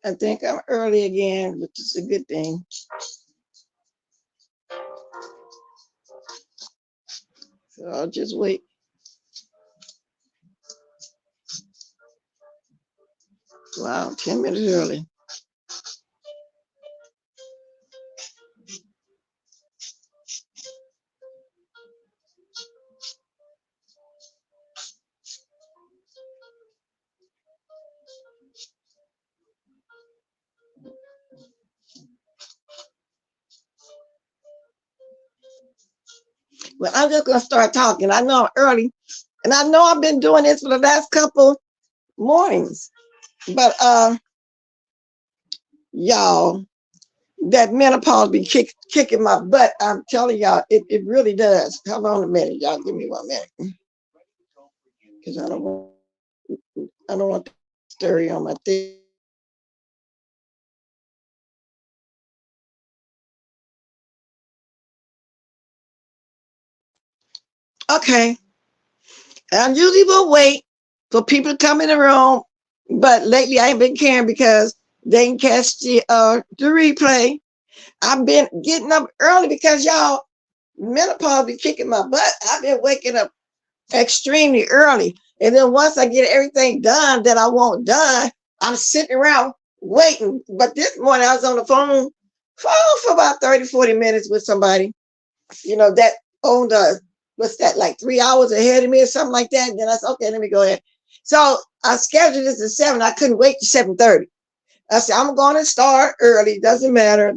I think I'm early again, which is a good thing. So I'll just wait. Wow, 10 minutes early. Well, I'm just going to start talking. I know I'm early, and I know I've been doing this for the last couple mornings. But y'all, that menopause be kicking my butt. I'm telling y'all, it really does. Hold on a minute, y'all. Give me 1 minute. Because I don't want to stir on my thing. Okay. I usually will wait for people to come in the room, but lately I ain't been caring because they can catch the replay. I've been getting up early because y'all, menopause be kicking my butt. I've been waking up extremely early. And then once I get everything done that I want done, I'm sitting around waiting. But this morning I was on the phone for about 30, 40 minutes with somebody, that owned what's that, like 3 hours ahead of me or something like that. And then I said, okay, let me go ahead. So I scheduled this at 7. I couldn't wait to 7:30. I said, I'm going to start early. Doesn't matter.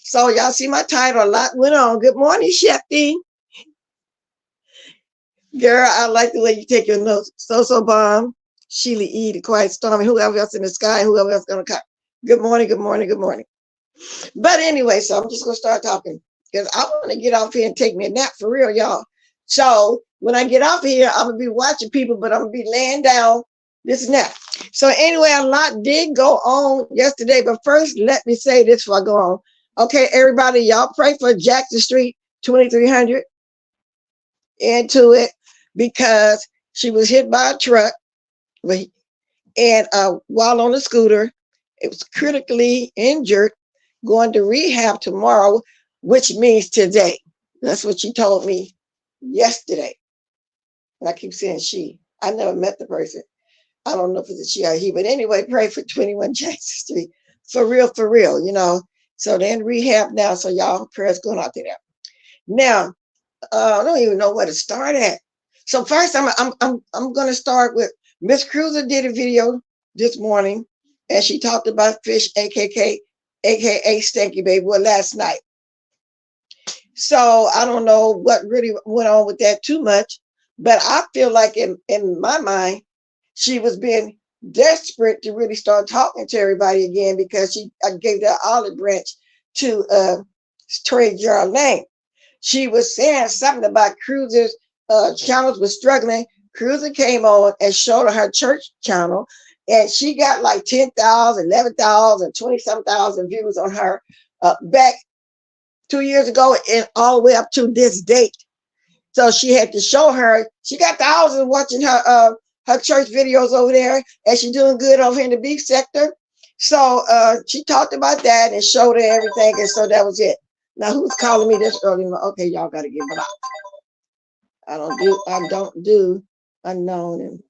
So y'all see my title, a lot went on. Good morning, Shefty. Girl, I like the way you take your notes. So bomb. Sheila E, the quiet storm, and whoever else in the sky, whoever else gonna come. Good morning, good morning, good morning. But anyway, so I'm just gonna start talking because I want to get off here and take me a nap for real, y'all. So when I get off here, I'm gonna be watching people, but I'm gonna be laying down this nap. So anyway, a lot did go on yesterday, but first let me say this before I go on. Okay, everybody, y'all pray for Jackson Street 2300 into it because she was hit by a truck and while on a scooter, it was critically injured, going to rehab tomorrow, which means today. That's what she told me yesterday. And I keep saying she. I never met the person. I don't know if it's a she or he, but anyway, pray for 21 Jackson Street. For real, So they're in rehab now, so y'all prayers going out to them. Now, I don't even know where to start at. So first, I'm going to start with Miss Cruiser did a video this morning, and she talked about fish, aka Stanky Baby, last night. So I don't know what really went on with that too much, but I feel like in my mind, she was being desperate to really start talking to everybody again because she gave that olive branch to Trey Jarlane. She was saying something about Cruiser's channels was struggling. Cruiser came on and showed her church channel, and she got like 10,000, 11,000, 20-some thousand views on her back 2 years ago and all the way up to this date. So she had to show her. She got thousands watching her church videos over there, and she's doing good over in the beef sector. So she talked about that and showed her everything, and so that was it. Now who's calling me this early? Okay, y'all got to give it up. I don't do unknown and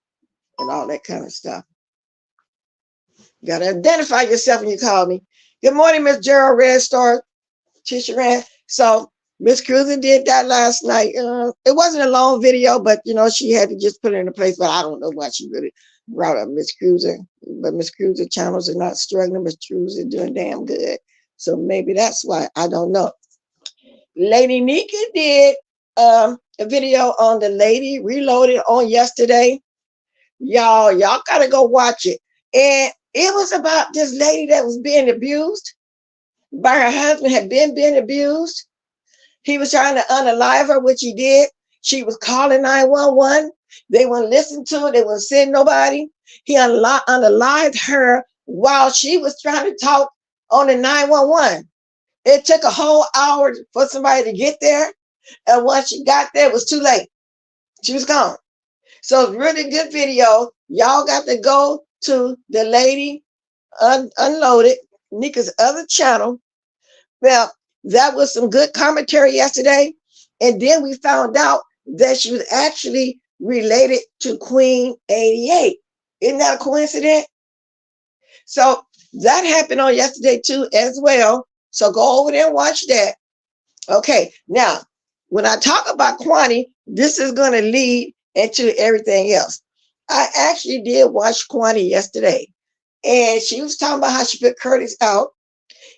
all that kind of stuff. You got to identify yourself when you call me. Good morning, Miss Gerald Red Star, Tisha Rand. So Miss Cruiser did that last night. It wasn't a long video, but she had to just put it in a place. But I don't know why she really brought up Miss Cruiser. But Miss Cruiser channels are not struggling. Miss Cruiser doing damn good. So maybe that's why. I don't know. Lady Nika did a video on the Lady Reloaded on yesterday. Y'all gotta go watch it. And it was about this lady that was being abused by her husband, had been being abused. He was trying to unalive her, which he did. She was calling 911. They wouldn't listen to it. They wouldn't send nobody. He unalived her while she was trying to talk on the 911. It took a whole hour for somebody to get there. And once she got there, it was too late. She was gone. So it's really good video. Y'all got to go to the lady unloaded, Nika's other channel. Well, that was some good commentary yesterday. And then we found out that she was actually related to Queen 88. Isn't that a coincidence? So that happened on yesterday too as well. So go over there and watch that. Okay, now when I talk about Quannie, this is going to lead into everything else. I actually did watch Quannie yesterday, and she was talking about how she put Curtis out,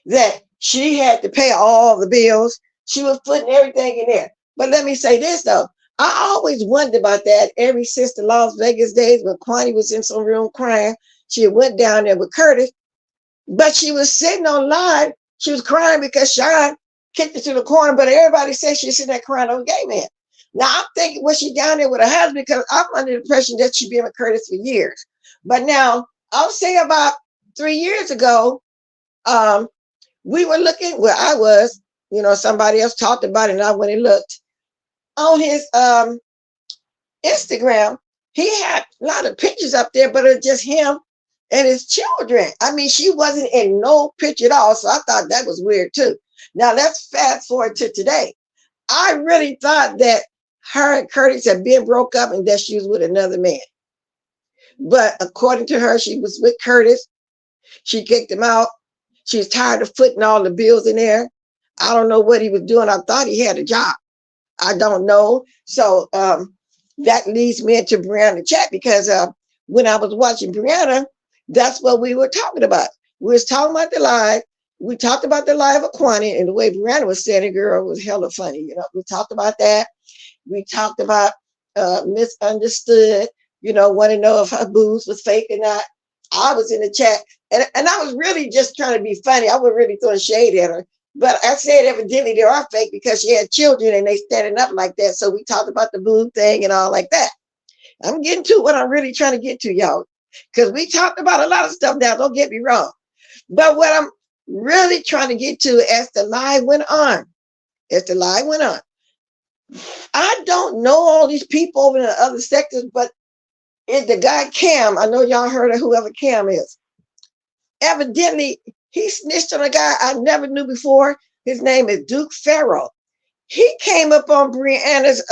that she had to pay all the bills. She was putting everything in there. But let me say this though, I always wondered about that ever since the Las Vegas days when Quannie was in some room crying. She went down there with Curtis, but she was sitting on live. She was crying because Sean kicked her to the corner, but everybody said she's sitting there crying on gay man. Now I'm thinking, was she down there with her husband? Because I'm under the impression that she'd been with Curtis for years. But now I'll say about 3 years ago, we were looking where I was, somebody else talked about it, and I went and looked on his Instagram. He had a lot of pictures up there, but it's just him and his children. I mean, she wasn't in no picture at all, so I thought that was weird too. Now let's fast forward to today. I really thought that her and Curtis had been broke up and that she was with another man. But according to her, she was with Curtis. She kicked him out. She was tired of footing all the bills in there. I don't know what he was doing. I thought he had a job. I don't know. So that leads me into Brianna chat, because when I was watching Brianna, that's what we were talking about. We was talking about the live. We talked about the live of Quannie, and the way Brianna was saying it, girl, was hella funny. We talked about that. We talked about misunderstood, want to know if her boobs was fake or not. I was in the chat, and I was really just trying to be funny. I wasn't really throwing shade at her. But I said evidently they are fake because she had children and they standing up like that. So we talked about the boob thing and all like that. I'm getting to what I'm really trying to get to, y'all, because we talked about a lot of stuff now. Don't get me wrong. But what I'm really trying to get to as the live went on, I don't know all these people over in the other sectors, but it's the guy Cam. I know y'all heard of whoever Cam is. Evidently, he snitched on a guy I never knew before. His name is Duke Pharaoh. He came up on Brianna's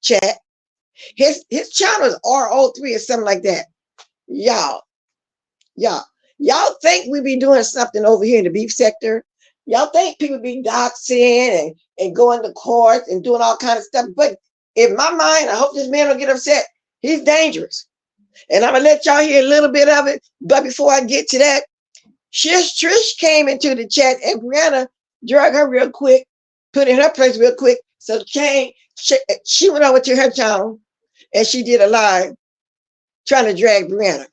chat. His channel is RO3 or something like that. Y'all think we be doing something over here in the beef sector? Y'all think people be doxing and going to court and doing all kind of stuff? But in my mind, I hope this man don't get upset. He's dangerous. And I'm gonna let y'all hear a little bit of it. But before I get to that, Trish came into the chat, and Brianna dragged her real quick, put in her place real quick. So she went over to her channel and she did a live trying to drag Brianna.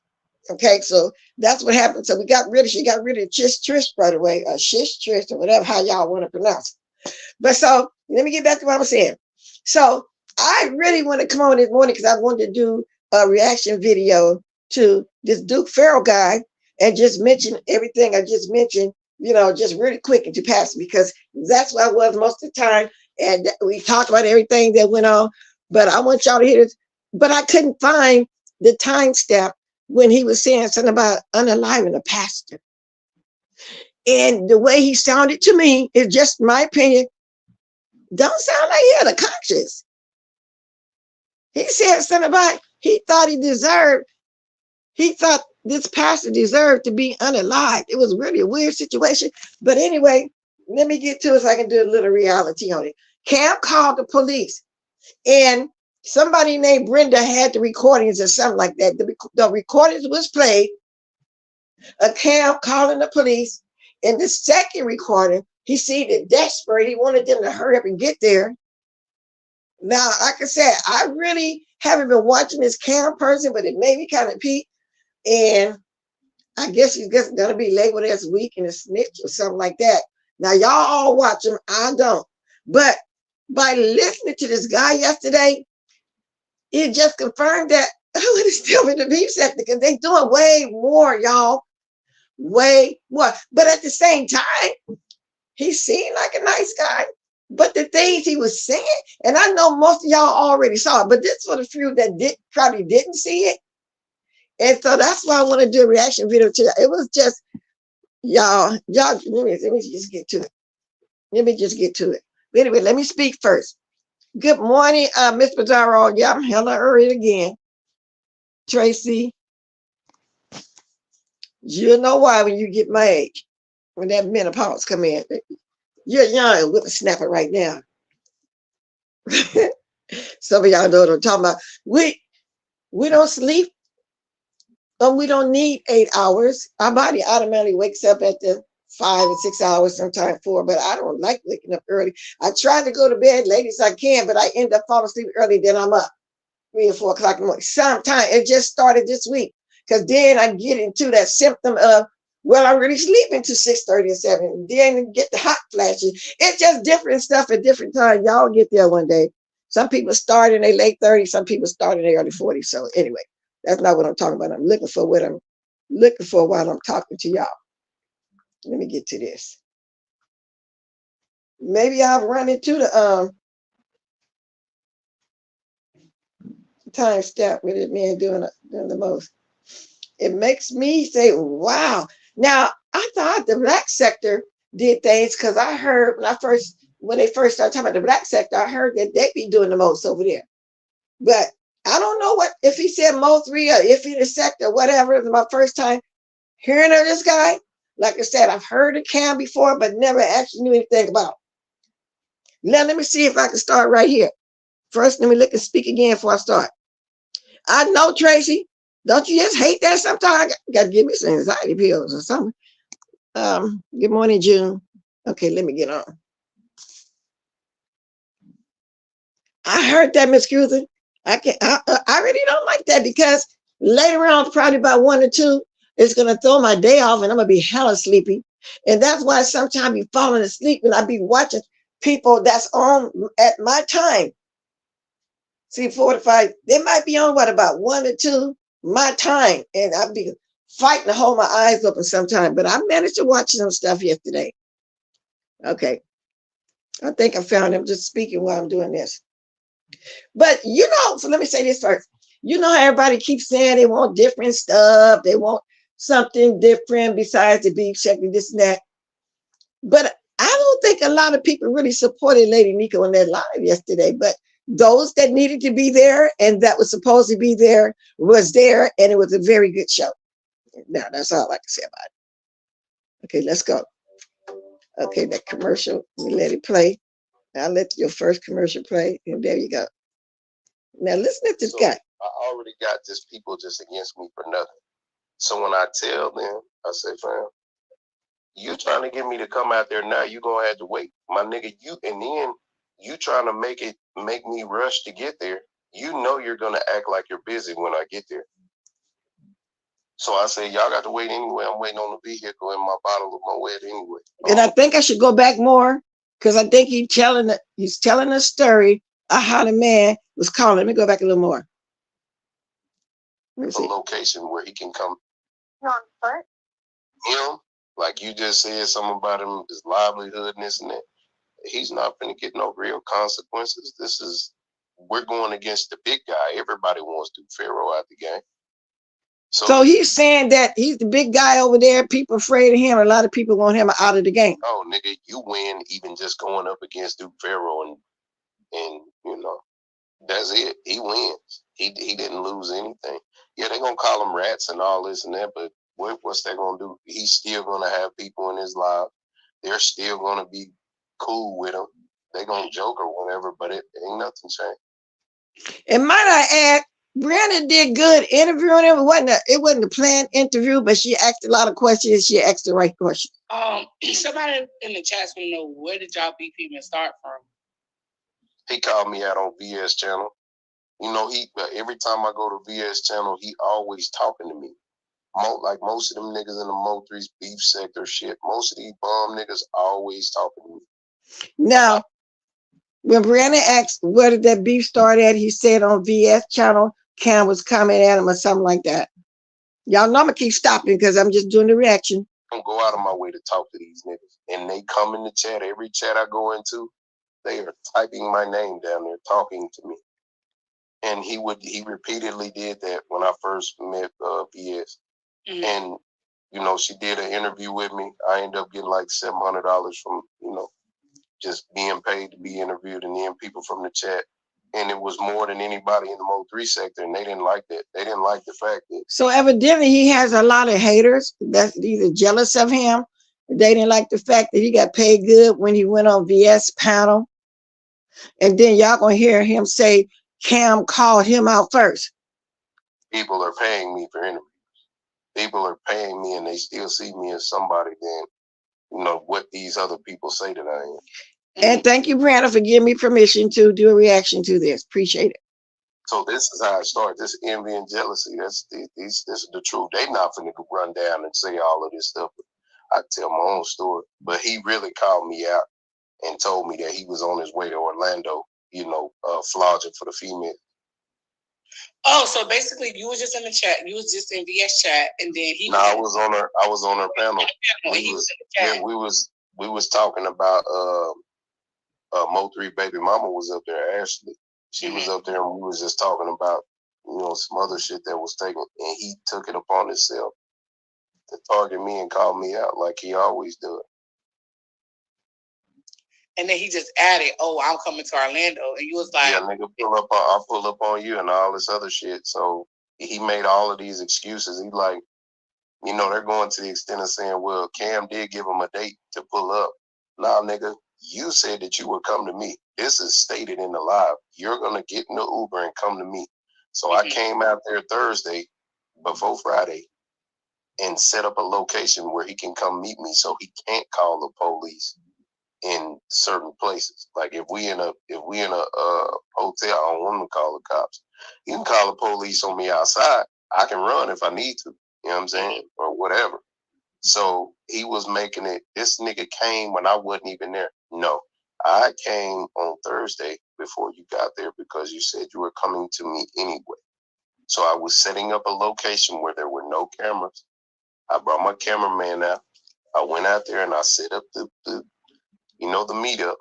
Okay, so that's what happened. So she got rid of Trish, by the way, Trish, or whatever, how y'all want to pronounce it. But so let me get back to what I was saying. So I really want to come on this morning because I wanted to do a reaction video to this Duke Pharaoh guy and just mention everything I just mentioned, just really quick and to pass, because that's where I was most of the time. And we talked about everything that went on, but I want y'all to hear this. But I couldn't find the time step when he was saying something about unaliving a pastor. And the way he sounded to me, is just my opinion, don't sound like he had a conscience. He said something about he thought this pastor deserved to be unalived. It was really a weird situation. But anyway, let me get to it so I can do a little reality on it. Cam called the police, and somebody named Brenda had the recordings or something like that. The recordings was played, a Cam calling the police. In the second recording, he seemed desperate. He wanted them to hurry up and get there. Now, like I said, I really haven't been watching this Cam person, but it made me kind of peak. And I guess he's just gonna be labeled as weak and a snitch or something like that. Now, y'all all watch him. I don't. But by listening to this guy yesterday, it just confirmed that it's still in the beef sector because they doing way more, y'all. Way more. But at the same time, he seemed like a nice guy. But the things he was saying, and I know most of y'all already saw it, but this for the few that probably didn't see it. And so that's why I want to do a reaction video to that. It was just, y'all, let me just get to it. Let me just get to it. But anyway, let me speak first. Good morning, Miss Pizarro. Yeah, I'm hella early again. Tracy, you'll know why when you get my age, when that menopause come in. You're young with a snapper right now. Some of y'all know what I'm talking about. We don't sleep, and we don't need 8 hours. Our body automatically wakes up at the 5 and 6 hours, sometimes 4, but I don't like waking up early. I try to go to bed late as I can, but I end up falling asleep early, then I'm up 3 or 4 o'clock in the morning. Sometimes it just started this week, because then I get into that symptom of, well, I'm really sleeping to 6:30 and 7. Then get the hot flashes. It's just different stuff at different times. Y'all get there one day. Some people start in their late 30s. Some people start in their early 40s. So anyway, that's not what I'm talking about. I'm looking for what I'm looking for while I'm talking to y'all. Let me get to this. Maybe I've run into the time step with it man doing the most. It makes me say, wow. Now, I thought the black sector did things because I heard when they first started talking about the black sector, I heard that they be doing the most over there. But I don't know what, if he said Mo3 or if he the sector, whatever. It was my first time hearing of this guy. Like I said, I've heard of Cam before, but never actually knew anything about him. Now, let me see if I can start right here. First, let me look and speak again before I start. I know, Tracy, don't you just hate that sometimes? I got to give me some anxiety pills or something. Good morning, June. Okay, let me get on. I heard that, Miss Cruiser. I really don't like that because later on, probably about 1 or 2, it's gonna throw my day off and I'm gonna be hella sleepy. And that's why sometimes I be falling asleep and I be watching people that's on at my time. See, 4 to 5, they might be on what, about 1 or 2 my time, and I'd be fighting to hold my eyes open sometime. But I managed to watch some stuff yesterday. Okay, I think I found him just speaking while I'm doing this. But so let me say this first. You know how everybody keeps saying they want different stuff, they want something different besides the beef checking, this and that. But I don't think a lot of people really supported Lady Nico in that live yesterday. But those that needed to be there and that was supposed to be there was there, and it was a very good show. Now, that's all I can say about it. Okay, let's go. Okay, that commercial, we let it play. I'll let your first commercial play, and there you go. Now, listen to this guy. I already got just people just against me for nothing. So when I tell them, I say, fam, you trying to get me to come out there now, you gonna have to wait. My nigga, and then you trying to make me rush to get there. You know you're gonna act like you're busy when I get there. So I say, y'all got to wait anyway. I'm waiting on the vehicle and my bottle of Moet anyway. And I think I should go back more because I think he's telling a story of how the man was calling. Let me go back a little more. A location where he can come. Him, like you just said, something about him, his livelihood and this and that. He's not going to get no real consequences. We're going against the big guy. Everybody wants Duke Pharaoh out the game. So he's saying that he's the big guy over there. People afraid of him. A lot of people want him out of the game. Oh, nigga, you win even just going up against Duke Pharaoh, and that's it. He wins. He didn't lose anything. Yeah, they're gonna call him rats and all this and that, but what's that gonna do? He's still gonna have people in his life. They're still gonna be cool with him. They're gonna joke or whatever, but it ain't nothing changed. And might I add, Brianna did good interviewing him. It wasn't a planned interview, but she asked a lot of questions. She asked the right questions. Somebody in the chat want to know, where did y'all beef even start from? He called me out on VS channel. You know, he every time I go to VS channel, he always talking to me. Like most of them niggas in the Mo3's beef sector shit, most of these bum niggas always talking to me. Now, when Brianna asked where did that beef start at, he said on VS channel, Cam was coming at him or something like that. Y'all know I'm gonna keep stopping because I'm just doing the reaction. I don't go out of my way to talk to these niggas. And they come in the chat, every chat I go into, they are typing my name down there, talking to me. And he repeatedly did that when I first met VS. Mm-hmm. And, you know, she did an interview with me. I ended up getting like $700 from, you know, just being paid to be interviewed, and then people from the chat. And it was more than anybody in the Mo3 sector, and they didn't like that. They didn't like the fact that. So evidently he has a lot of haters that's either jealous of him. They didn't like the fact that he got paid good when he went on VS panel. And then y'all gonna hear him say Cam called him out first. People are paying me for interviews. People are paying me, and they still see me as somebody than, you know, what these other people say that I am. And thank you, Brianna, for giving me permission to do a reaction to this. Appreciate it. So this is how it started. This envy and jealousy. This is the truth. They not finna run down and say all of this stuff. I tell my own story. But he really called me out and told me that he was on his way to Orlando, you know, flogging for the female. Oh, so basically you was just in the chat. You was just in VS chat, and then he. No, I was on her panel. We was talking about Mo3 baby mama was up there. Ashley, she was up there, and we was just talking about, you know, some other shit that was taken, and he took it upon himself to target me and call me out like he always does. And then he just added, "Oh, I'm coming to Orlando," and you was like, "Yeah, nigga, I'll pull up on you," and all this other shit. So he made all of these excuses. He like, you know, they're going to the extent of saying, "Well, Cam did give him a date to pull up." Nah, nigga, you said that you would come to me. This is stated in the live. You're gonna get in the Uber and come to me. So I came out there Thursday before Friday and set up a location where he can come meet me, so he can't call the police in certain places. Like if we in a hotel, I don't want him to call the cops. You can call the police on me outside. I can run if I need to. You know what I'm saying? Or whatever. So he was making it. This nigga came when I wasn't even there. No, I came on Thursday before you got there because you said you were coming to me anyway. So I was setting up a location where there were no cameras. I brought my cameraman out. I went out there and I set up the meetup.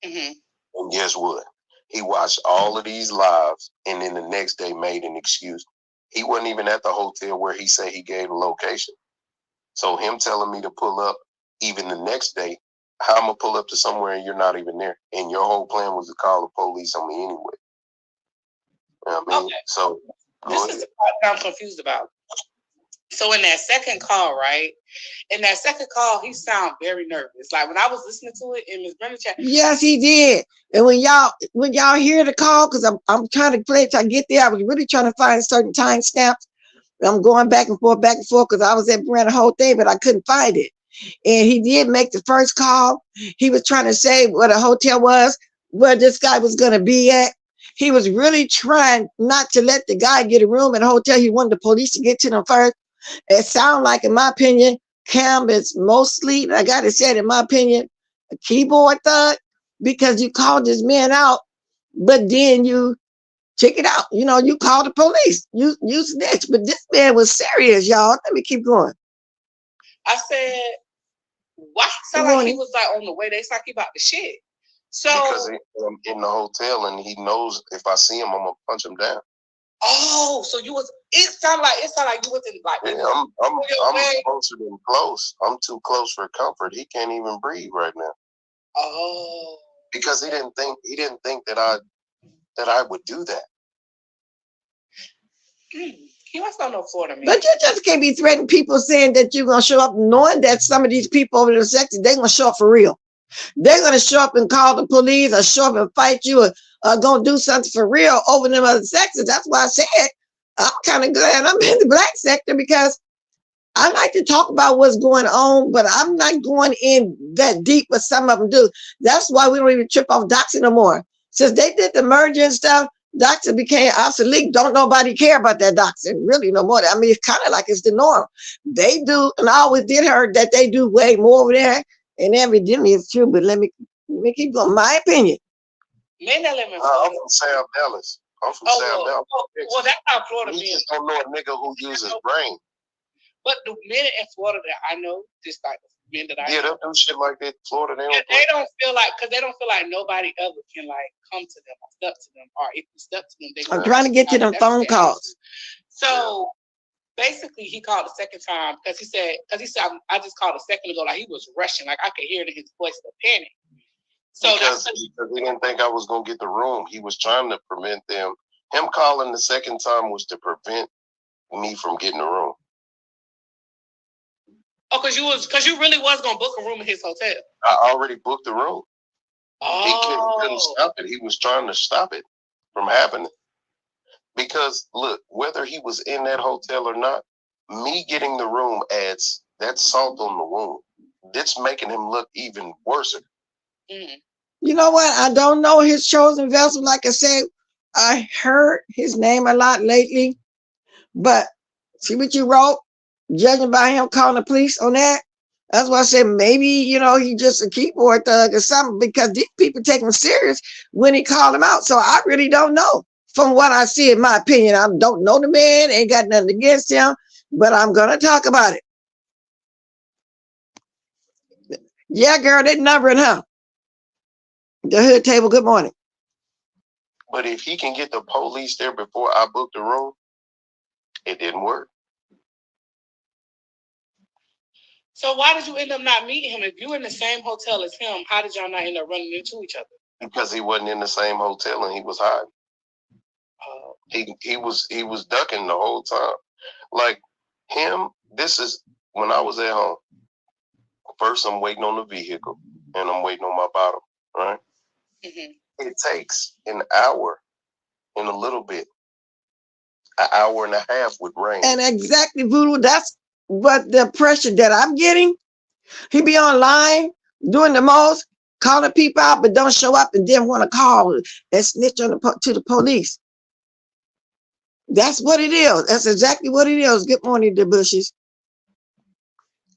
And guess what? He watched all of these lives, and then the next day made an excuse. He wasn't even at the hotel where he said he gave a location. So him telling me to pull up even the next day, how I'm gonna pull up to somewhere and you're not even there, and your whole plan was to call the police on me anyway. You know what I mean? Okay. So this is the part I'm confused about. So in that second call, right? In that second call, he sounded very nervous. Like when I was listening to it in Ms. Brenda chat. Yes, he did. And when y'all hear the call, because I'm trying to play it till I get there, I was really trying to find certain time stamps. I'm going back and forth because I was at Brianna the whole thing, but I couldn't find it. And he did make the first call. He was trying to say what a hotel was, where this guy was going to be at. He was really trying not to let the guy get a room in a hotel. He wanted the police to get to them first. It sounds like, in my opinion, Cam is mostly, I got to say it, in my opinion, a keyboard thug, because you called this man out, but then you check it out. You know, you call the police. You snitch. But this man was serious, y'all. Let me keep going. I said, why sound like he was like on the way? They like he about the shit. So because I'm in the hotel and he knows if I see him, I'm gonna punch him down. Oh, so you was? It sounded like you wasn't like. Yeah, I'm closer than close. I'm too close for comfort. He can't even breathe right now. Oh. Because he didn't think that I would do that. He must not know Florida, man. But you just can't be threatening people saying that you're gonna show up, knowing that some of these people over the section, they're gonna show up for real. They're gonna show up and call the police, or show up and fight you, or gonna do something for real over them other sections. That's why I said I'm kind of glad I'm in the black sector, because I like to talk about what's going on, but I'm not going in that deep what some of them do. That's why we don't even trip off doxing no more. since they did the merger and stuff, doctor became obsolete. Don't nobody care about that doctor really no more. I mean, it's kind of like it's the norm. They do, and I always did heard that they do way more over there. And evidently it's true, but let me keep going. My opinion. Men that live in I'm Florida. from South Dallas. I'm from Oh, South well, Dallas. well, that's how Florida We men. just don't know a nigga who uses brain. But the men in Florida that I know, just like the men that I Yeah, know, they'll do shit like that in Florida. they don't feel like, because they don't feel like nobody ever can like come to them or stuck to them, or if you stuck to them, they I'm trying to get to them phone calls. So basically, he called the second time because he said I just called a second ago, like he was rushing, like I could hear it in his voice, the panic. So because he didn't think I was gonna get the room. He was trying to prevent them. Him calling the second time was to prevent me from getting the room. Oh, because you really was gonna book a room in his hotel. I already booked the room. Oh. He couldn't stop it. He was trying to stop it from happening. Because look, whether he was in that hotel or not, me getting the room adds that salt on the wound. That's making him look even worse. Mm. You know what? I don't know his chosen vessel. Like I said, I heard his name a lot lately, but see what you wrote, judging by him calling the police on that. That's why I said maybe, you know, he just a keyboard thug or something, because these people take him serious when he called him out. So I really don't know. From what I see, in my opinion, I don't know the man, ain't got nothing against him, but I'm going to talk about it. Yeah, girl, that number in her. The hood table, good morning. But if he can get the police there before I booked the room, it didn't work. So why did you end up not meeting him? If you were in the same hotel as him, how did y'all not end up running into each other? Because he wasn't in the same hotel and he was hiding. He was ducking the whole time. Like him, this is when I was at home. First, I'm waiting on the vehicle and I'm waiting on my bottle, right? Mm-hmm. It takes an hour and a little bit, an hour and a half with rain. And exactly, Voodoo, that's what the pressure that I'm getting. He be online doing the most, calling people out, but don't show up and then want to call and snitch on to the police. That's what it is. That's exactly what it is. Good morning, the Bushes.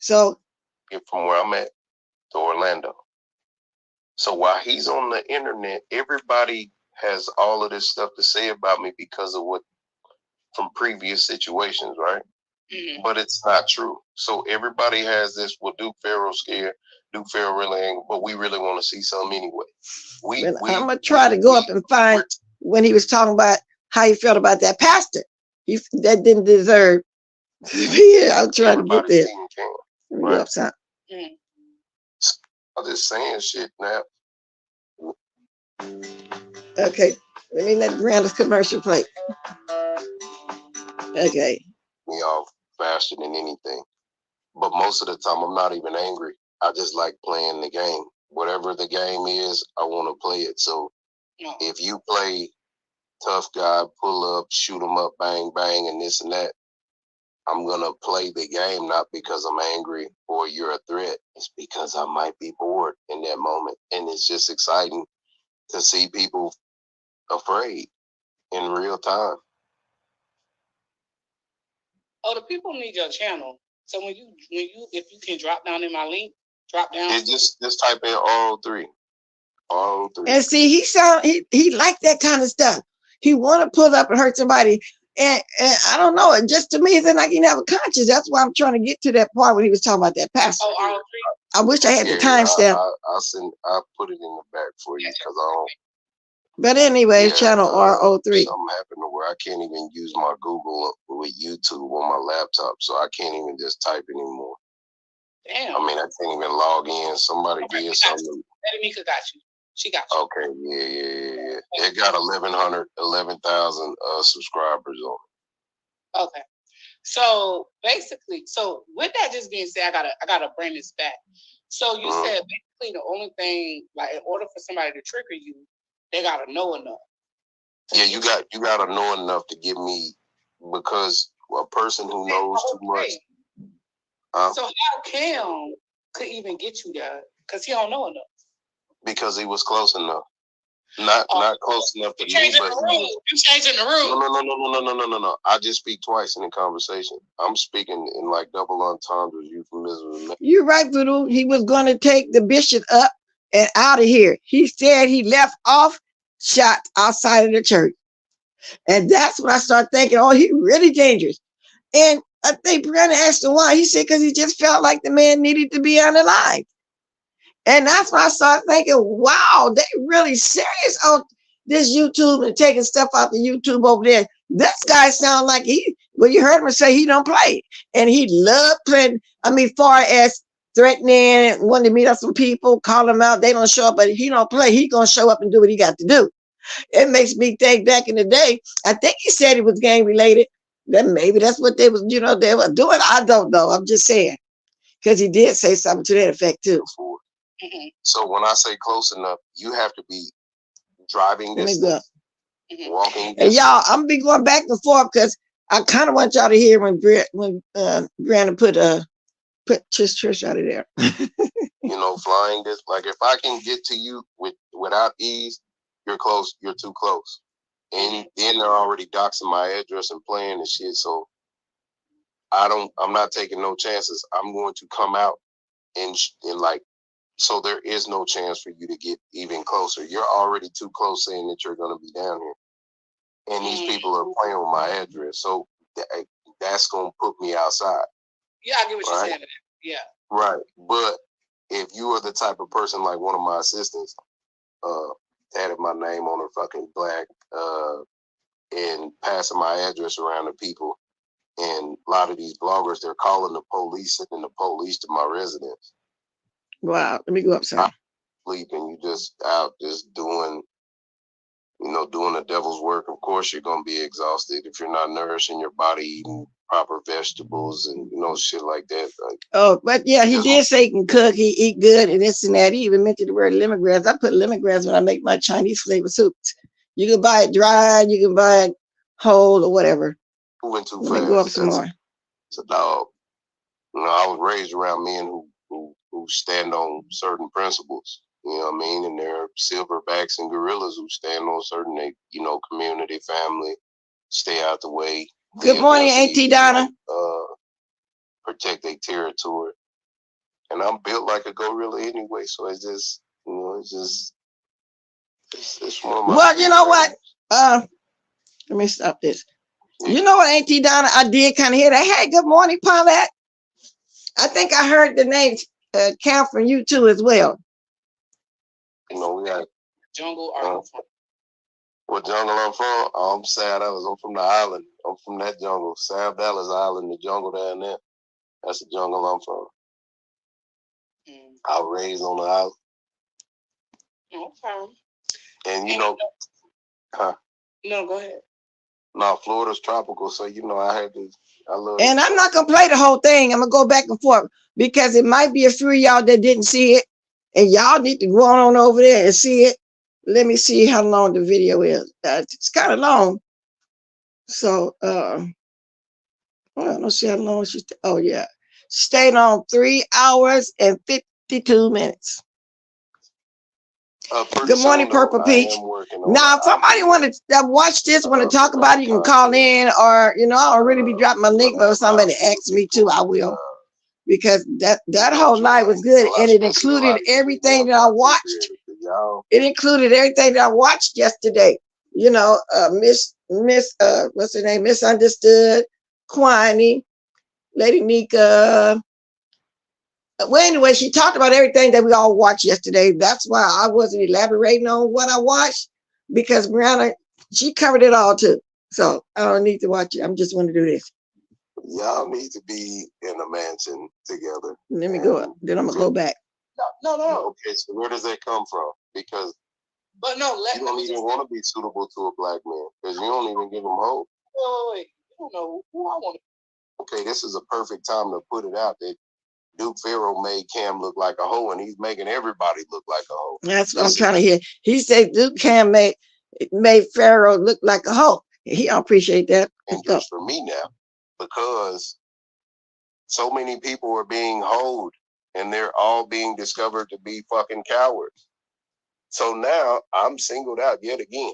So, get from where I'm at to Orlando. So while he's on the internet, everybody has all of this stuff to say about me because of what from previous situations, right? Mm-hmm. But it's not true. So everybody has this, well, Duke Pharaoh scared. Duke Pharaoh really ain't, but we really want to see something anyway. I'm going to try to go up and find when he was talking about how he felt about that pastor. That didn't deserve. Yeah, I'm trying to get there. Right. I'm just saying shit now. Okay, let me let Brianna's commercial play. Okay. Me off faster than anything. But most of the time, I'm not even angry. I just like playing the game. Whatever the game is, I want to play it. So if you play tough guy, pull up, shoot 'em up, bang, bang, and this and that, I'm going to play the game, not because I'm angry or you're a threat. It's because I might be bored in that moment. And it's just exciting to see people afraid in real time. Oh, the people need your channel. So if you can drop down in my link, drop down. It's just type in R03. R03. And see, he like that kind of stuff. He want to pull up and hurt somebody. And I don't know. And just to me, it's like he never conscious. That's why I'm trying to get to that part when he was talking about that pastor. Oh, R03. I wish I had the timestamp. I'll put it in the back for you because I don't. But anyway, channel R03. Something happened to where I can't even use my Google with YouTube on my laptop, so I can't even just type anymore. Damn. I mean, I can't even log in. Somebody did something. Mika got you. She got you. Okay, yeah. It got 11,000 subscribers on it. Okay. So basically, with that just being said, I gotta bring this back. So you said basically the only thing, like in order for somebody to trigger you, they gotta know enough. Yeah, you gotta know enough to get me, because a person who knows too much. So how Cam could even get you there? Because he don't know enough. Because he was close enough. Not close enough to You me, changing but the rules. You changing the rules. no. I just speak twice in a conversation. I'm speaking in like double entendres, euphemism. You're right, Voodoo. He was going to take the bishop up and out of here. He said he left off shots outside of the church. And that's when I started thinking, oh, he really dangerous. And I think Brianna asked him why. He said, because he just felt like the man needed to be unalive. And that's when I started thinking, wow, they really serious on this YouTube and taking stuff out the YouTube over there. This guy sound like well, you heard him say he don't play. And he loved playing, far as threatening, wanting to meet up some people, call them out. They don't show up, but he don't play. He gonna show up and do what he got to do. It makes me think back in the day, I think he said it was gang related. Then maybe that's what they was, they were doing. I don't know. I'm just saying. Because he did say something to that effect too. So when I say close enough, you have to be driving distance, walking distance. And y'all, I'm gonna be going back and forth because I kind of want y'all to hear when Brianna put Trish out of there. Flying this, like if I can get to you without ease, you're close. You're too close, and then they're already doxing my address and playing and shit. So I'm not taking no chances. I'm going to come out and like. So there is no chance for you to get even closer. You're already too close saying that you're going to be down here. And these people are playing with my address. So that's going to put me outside. Yeah, I get what you're saying. Yeah. Right. But if you are the type of person like one of my assistants, added my name on her fucking black, and passing my address around to people, and a lot of these bloggers, they're calling the police, sending the police to my residence. Wow, let me go upside. Sleeping, you just out just doing the devil's work. Of course you're gonna be exhausted if you're not nourishing your body, eating proper vegetables and shit like that. Oh, but yeah, he did say he can cook, he eat good and this and that. He even mentioned the word lemongrass. I put lemongrass when I make my Chinese flavor soups. You can buy it dry, you can buy it whole or whatever. Moving too fast. Let me go up some more. It's a dog. I was raised around men who stand on certain principles, and they're silverbacks and gorillas who stand on certain, community, family, stay out the way. Good morning, Auntie Donna. Protect their territory. And I'm built like a gorilla anyway, so it's just, it's one of my. Well, you know what? Let me stop this. Yeah. You know what, Auntie Donna, I did kind of hear that. Hey, good morning, Paulette. I think I heard the name count from you too as well. We got jungle. What jungle I'm from? I'm Sad Dallas. I'm from the island. I'm from that jungle. Sad Dallas Island, the jungle down there. That's the jungle I'm from. I was raised on the island. Okay. And huh? No, go ahead. No, Florida's tropical, so I love. And I'm not gonna play the whole thing. I'm gonna go back and forth because it might be a few of y'all that didn't see it, and y'all need to go on over there and see it. Let me see how long the video is. It's kind of long. So, I don't see how long she. Oh yeah, stayed on 3 hours and 52 minutes. Good morning, Purple Peach. Now, if somebody want to watch this, want to talk about it, you can call in, or I'll really be dropping my link. But if somebody asks me to, I will, because that whole night was good, and it included everything that I watched. It included everything that I watched yesterday. Miss what's her name? Misunderstood, Quannie, Lady Nika. Well, anyway, she talked about everything that we all watched yesterday. That's why I wasn't elaborating on what I watched, because Brianna, she covered it all too. So I don't need to watch it. I'm just want to do this. Y'all need to be in a mansion together. Let me go up. Then I'm gonna go back. No. Okay, so where does that come from? Because you don't even want to be suitable to a black man because you don't even give him hope. Wait. You don't know who I want to. Okay, this is a perfect time to put it out that Duke Pharaoh made Cam look like a hoe, and he's making everybody look like a hoe. That's what I'm trying to hear. He said Duke Cam made Pharaoh look like a hoe. He don't appreciate that. And just for me now, because so many people are being hoed, and they're all being discovered to be fucking cowards. So now I'm singled out yet again.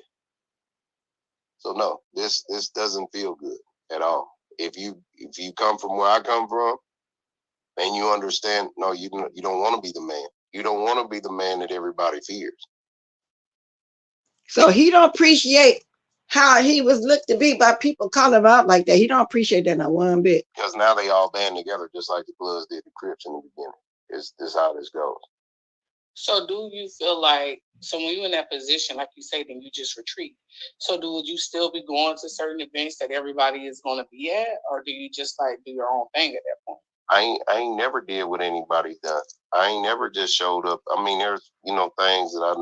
So no, this doesn't feel good at all. If you come from where I come from and you understand, no, you don't want to be the man. You don't want to be the man that everybody fears. So he don't appreciate how he was looked to be by people calling him out like that. He don't appreciate that not one bit. Because now they all band together just like the Bloods did the Crips in the beginning. This how this goes. So do you feel like, so when you're in that position, like you say, then you just retreat. So would you still be going to certain events that everybody is going to be at? Or do you just like do your own thing at that point? I ain't never did what anybody's done. I ain't never just showed up. I mean, there's, things that I've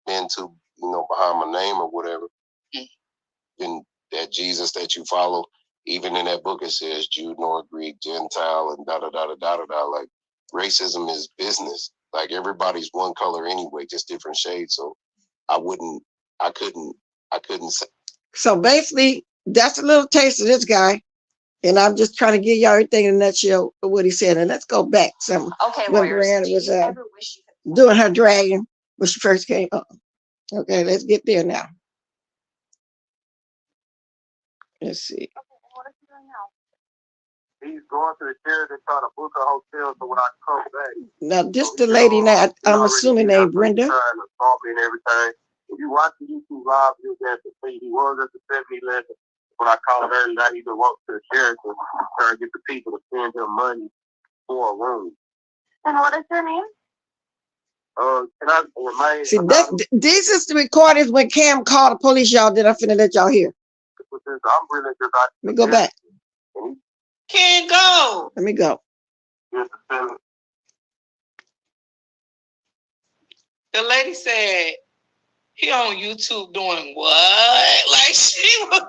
been to, behind my name or whatever. And that Jesus that you follow, even in that book, it says Jew nor Greek, Gentile, and da da da da da da da. Like, racism is business. Like, everybody's one color anyway, just different shades. So I couldn't say. So basically, that's a little taste of this guy. And I'm just trying to give y'all everything in a nutshell of what he said. And let's go back some. Okay, when lawyers, Brianna do was you ever wish you could doing her dragon when she first came up. Okay, let's get there now. Let's see. What are you doing now? He's going to the Sheraton trying to book a hotel so when I come back. Now, this the lady now, I'm assuming named Brenda. Trying to stop me and everything. If you watch the YouTube live, you'll get to see he was at the 7-Eleven. When I called him earlier, he just walked to the Sheraton trying to get the people to send him money for a room. And what is your name? Can I remind? See, this is the recordings when Cam called the police, y'all. Then I'm finna let y'all hear. I'm really just. Let me go back. Can't go. Let me go. The lady said he on YouTube doing what? Like she was.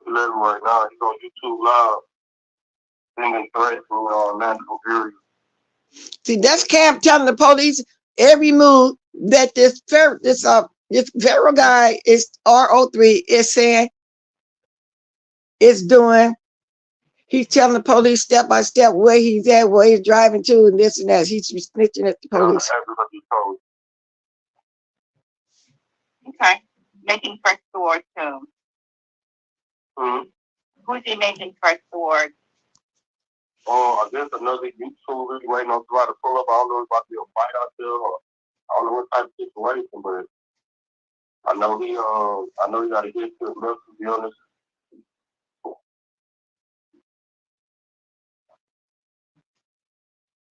Right now, he's on YouTube live, sending threats from national jury. See, that's Cam telling the police every move that this Pharaoh guy is RO3 is saying is doing. He's telling the police step by step where he's at, where he's driving to, and this and that. He's snitching at the police. Okay. Making threats towards whom? Who's he making threats towards? I guess another YouTuber waiting on somebody to pull up. I don't know if it's about to be a fight out there, or I don't know what type of situation, but I know he got a history of mental illness.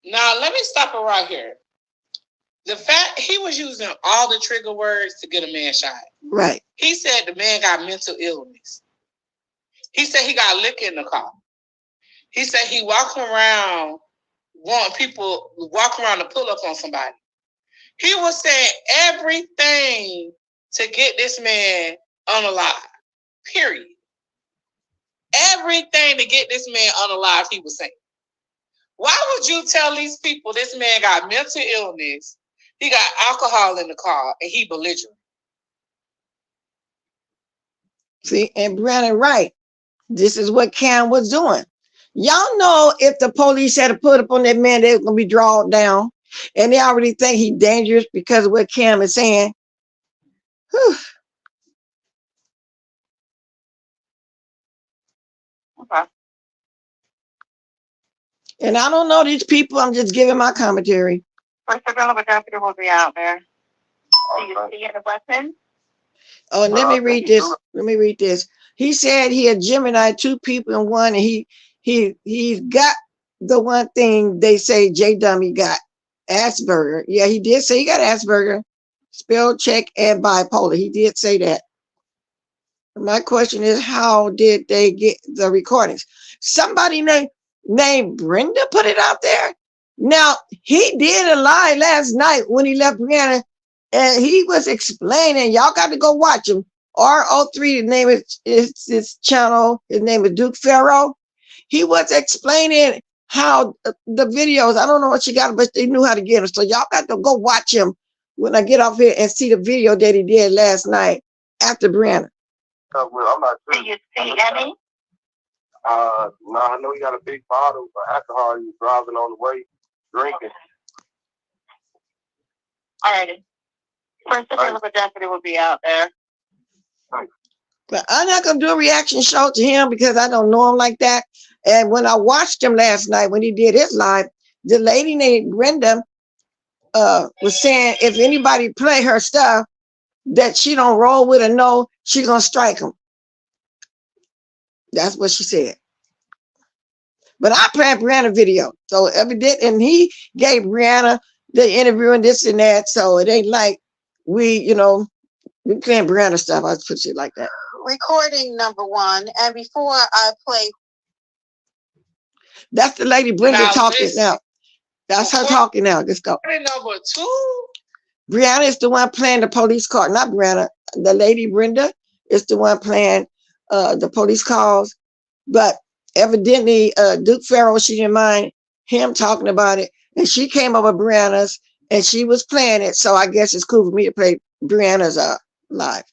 Now let me stop it right here. The fact he was using all the trigger words to get a man shot. Right. He said the man got mental illness. He said he got liquor in the car. He said he walking around wanting people walk around to pull up on somebody. He was saying everything to get this man unalive. Period. Everything to get this man unalive, he was saying. Why would you tell these people this man got mental illness, he got alcohol in the car, and he belligerent? See, and Brianna, right. This is what Cam was doing. Y'all know if the police had to put up on that man, they were going to be drawn down. And they already think he's dangerous because of what Cam is saying. Whew. Okay. And I don't know these people. I'm just giving my commentary. First, the girl of a deputy will be out there. Do you see any weapons? Oh, and let me read this. Let me read this. He said he had Gemini, 2 people in one, and he's got the one thing they say J Dummy got, Asperger. Yeah, he did say he got Asperger, spell check, and bipolar. He did say that. My question is, how did they get the recordings? Somebody named Brenda put it out there. Now, he did a live last night when he left Brianna, and he was explaining, y'all got to go watch him. RO3, the name is his channel. His name is Duke Pharaoh. He was explaining how the videos, I don't know what you got, but they knew how to get them. So y'all got to go watch him when I get off here and see the video that he did last night after Brianna. Well, I'm not sure. Do you see any? No, I know he got a big bottle of alcohol. He was driving on the way, drinking. Alrighty. First available deputy will be out there. But I'm not gonna do a reaction show to him because I don't know him like that. And when I watched him last night when he did his live, the lady named Brenda was saying if anybody play her stuff that she don't roll with or no, she gonna strike them. That's what she said. But I played Brianna video, so evident, and he gave Brianna the interview and this and that. So it ain't like we playing Brianna stuff. I put it like that. Recording number 1, and before I play, that's the lady Brenda Now, talking listen. now. That's her talking now. Just go. Number 2. Brianna is the one playing the police call. Not Brianna. The lady Brenda is the one playing the police calls. But evidently, Duke Pharaoh, she didn't mind him talking about it. And she came over Brianna's and she was playing it. So I guess it's cool for me to play Brianna's live.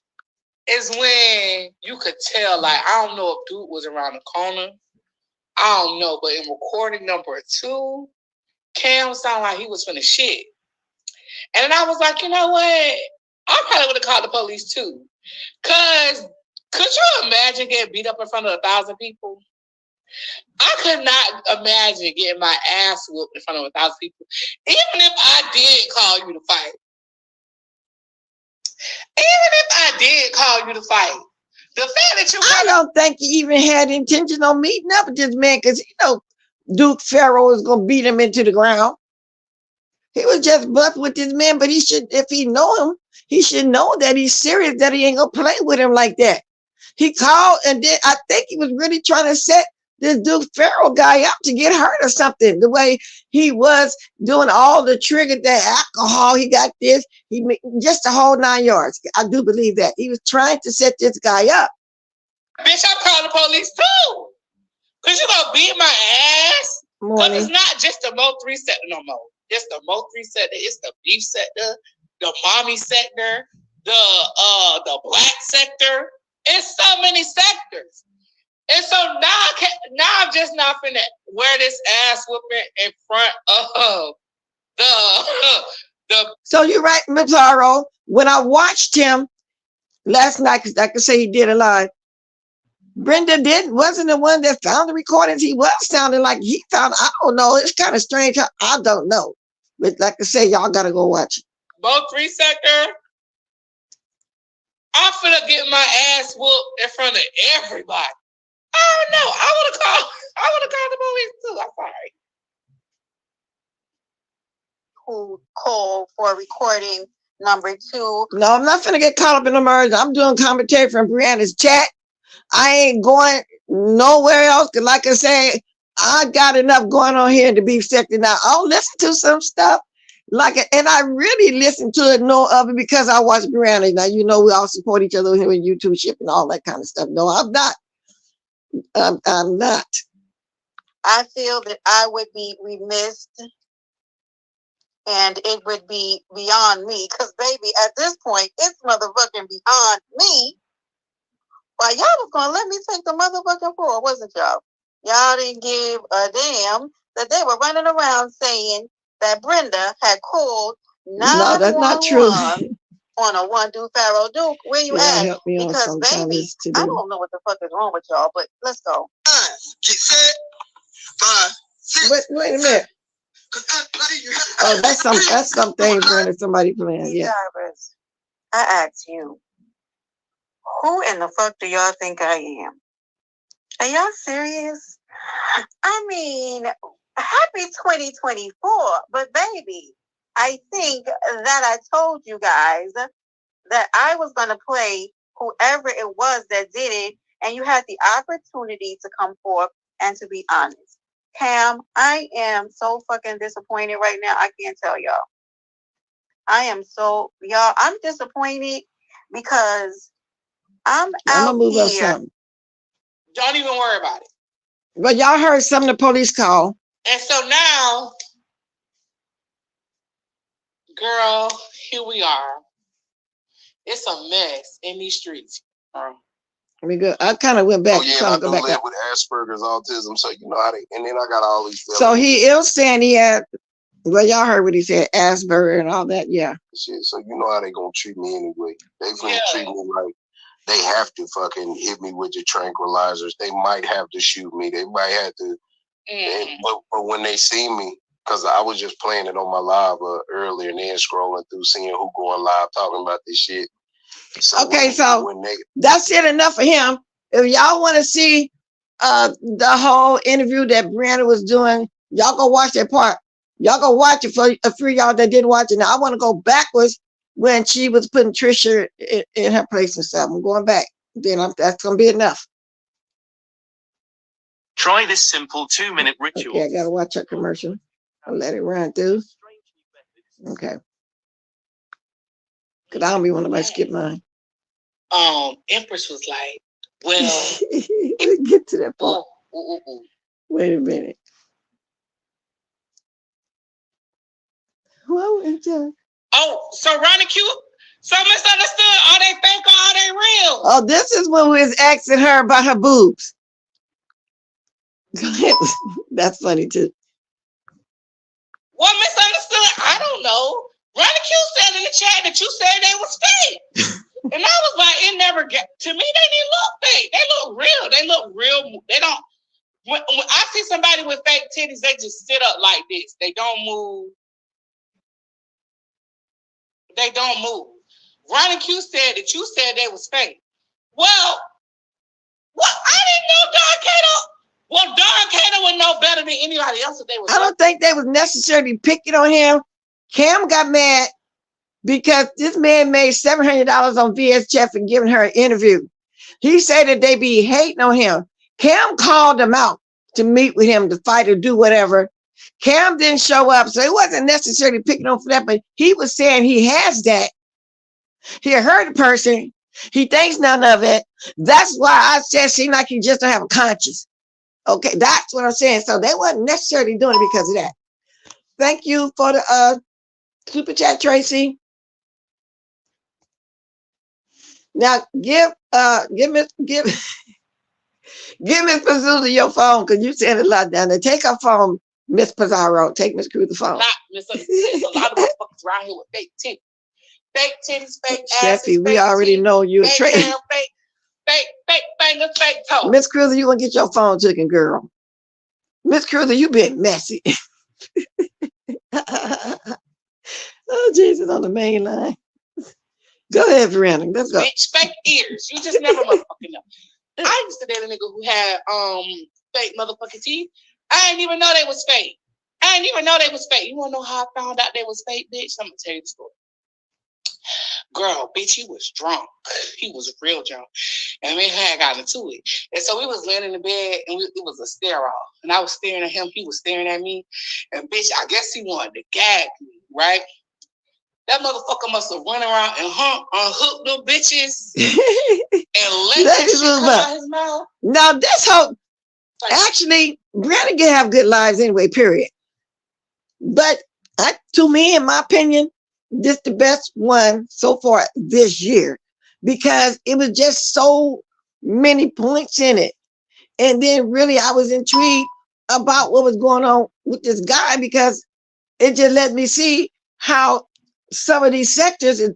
Is when you could tell, like, I don't know if Duke was around the corner. I don't know. But in recording number 2, Cam sounded like he was finna shit. And I was like, you know what? I probably would have called the police too. Because could you imagine getting beat up in front of 1,000 people? I could not imagine getting my ass whooped in front of 1,000 people. Even if I did call you to fight. The fact that you... I don't think he even had intention on meeting up with this man because, Duke Pharaoh is going to beat him into the ground. He was just bluff with this man, but he should, if he know him, he should know that he's serious, that he ain't gonna play with him like that. He called, and then I think he was really trying to set this Duke Pharaoh guy up to get hurt or something. The way he was doing all the trigger, the alcohol, he got this, just the whole 9 yards. I do believe that. He was trying to set this guy up. Bitch, I'm calling the police too. Because you gonna beat my ass. Because it's not just the Mo 3 sector no more. It's the Mo 3 sector, it's the beef sector, the mommy sector, the black sector. It's so many sectors. And so now I'm just not finna wear this ass whooping in front of the So you're right, Mazzaro. When I watched him last night, because I could say he did a live, Brenda wasn't the one that found the recordings. He was sounding like he found, I don't know. It's kind of strange. I don't know. But like I say, y'all got to go watch it. Mo 3 sector, I'm finna get my ass whooped in front of everybody. I don't know. I would have called the police too. I'm sorry. who called for recording number 2. No, I'm not finna get caught up in the merge. I'm doing commentary from Brianna's chat. I ain't going nowhere else. Cause like I say, I got enough going on here in the beef sector now. I'll listen to some stuff. And I really listen to it, no of it, because I watch Brianna. Now, we all support each other here in YouTube ship and all that kind of stuff. No, I'm not. I'm not. I feel that I would be remiss and it would be beyond me. Because, baby, at this point, it's motherfucking beyond me. Well, y'all was going to let me take the motherfucking floor, wasn't y'all? Y'all didn't give a damn that they were running around saying that Brenda had called 911. No, that's not true. On a one Duke Pharaoh. Duke, where you at? Help me Because, baby, I don't know what the fuck is wrong with y'all, but let's go. Get set. 5, 6. Wait a minute. Oh, that's something Brenda, somebody playing. Yeah. Cyrus, I ask you, who in the fuck do y'all think I am? Are y'all serious? I mean, happy 2024, but baby, I think that I told you guys that I was going to play whoever it was that did it, and you had the opportunity to come forth and to be honest. Cam, I am so fucking disappointed right now. I can't tell y'all. I'm disappointed because I'm out gonna move here. up something. Don't even worry about it. But y'all heard some of the police call. And so now, girl, here we are. It's a mess in these streets. I kind of went back. Oh yeah, I do live with Asperger's autism, so you know how they. And then I got all these. So he is saying he had Well, y'all heard what he said, Asbury and all that. Yeah. Shit, so you know how they gonna treat me anyway. They gonna treat me like they have to fucking hit me with the tranquilizers. They might have to shoot me. They might have to. But when they see me, because I was just playing it on my live earlier and then scrolling through, seeing who going live talking about this shit. So okay, that's it enough for him. If y'all want to see the whole interview that Brianna was doing, y'all go watch that part. Y'all go watch it for a few of y'all that didn't watch it. Now I want to go backwards when she was putting Trisha in her place and stuff. I'm going back. Then that's gonna be enough. Try this simple 2-minute ritual. Okay, I gotta watch her commercial. I'll let it run through. Okay. Cause I don't be wanting to skip mine. Empress was like, well, let's get to that part. Wait a minute. Oh, so Ronnie Q, so misunderstood. Are they fake or are they real? Oh, this is when we was asking her about her boobs. That's funny too. What misunderstood? I don't know. Ronnie Q said in the chat that you said they was fake. And I was like, it never get to me, they didn't look fake. They look real. They look real. They don't. When I see somebody with fake titties, they just sit up like this. They don't move. They don't move. Ronnie Q said that you said they was fake. Well, what? I didn't know Don Cato. Well, Don Cato would know better than anybody else if they was. I don't think they was necessarily picking on him. Cam got mad because this man made $700 on VHF and giving her an interview. He said that they be hating on him. Cam called him out to meet with him to fight or do whatever. Cam didn't show up, so it wasn't necessarily picking on for that, but he was saying he has that. He heard the person. He thinks none of it. That's why I said seem like he just don't have a conscience. Okay, that's what I'm saying. So they wasn't necessarily doing it because of that. Thank you for the super chat, Tracy. Now give Miss Pizzuta your phone because you said a lot down there. Take her phone, Miss Pizarro. Take Miss Cruz the phone. Not misunderstood. A lot of motherfuckers around here with fake titties. Fake titties, fake asses. Sheffy, we already know you. Fake hair, fake fingers, fake toes. Miss Cruz, you gonna get your phone taken, girl. Miss Cruz, you been messy. Oh, Jesus, on the main line. Go ahead, Brianna. Let's go. Bitch, fake ears. You just never motherfucking know. I used to date a nigga who had fake motherfucking teeth. I didn't even know they was fake. You wanna know how I found out they was fake, bitch? I'm gonna tell you the story. Girl, bitch, he was drunk. He was real drunk. And me and her had gotten into it. And so we was laying in the bed and it was a stare off. And I was staring at him. He was staring at me. And bitch, I guess he wanted to gag me, right? That motherfucker must have run around and unhooked them bitches and let that shit come out his mouth. Now, this whole, actually, Brianna can have good lives anyway, period. But to me, in my opinion, this the best one so far this year because it was just so many points in it. And then really I was intrigued about what was going on with this guy because it just let me see how some of these sectors is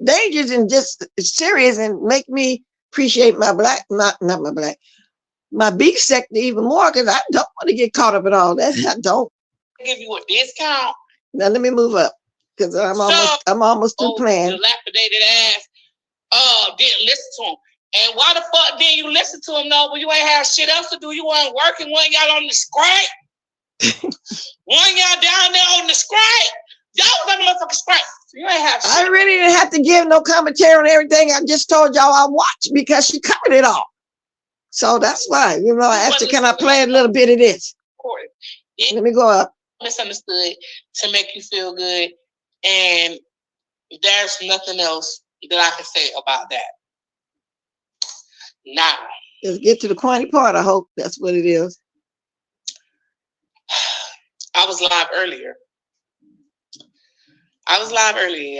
dangerous and just serious and make me appreciate my my B sector even more because I don't want to get caught up in all that. I don't. Give you a discount. Now let me move up. Because I'm almost through playing. Dilapidated ass didn't listen to him. And why the fuck didn't you listen to him? No, but you ain't have shit else to do. You weren't working. One y'all on the strike. One y'all down there on the strike. Y'all was on the motherfucking strike. So you ain't have shit. I really didn't have to give no commentary on everything. I just told y'all I watched because she covered it all. So that's why, I asked her, can I play a little bit of this? Let me go up. Misunderstood to make you feel good. And there's nothing else that I can say about that. Now, let's get to the Quannie part. I hope that's what it is. I was live earlier,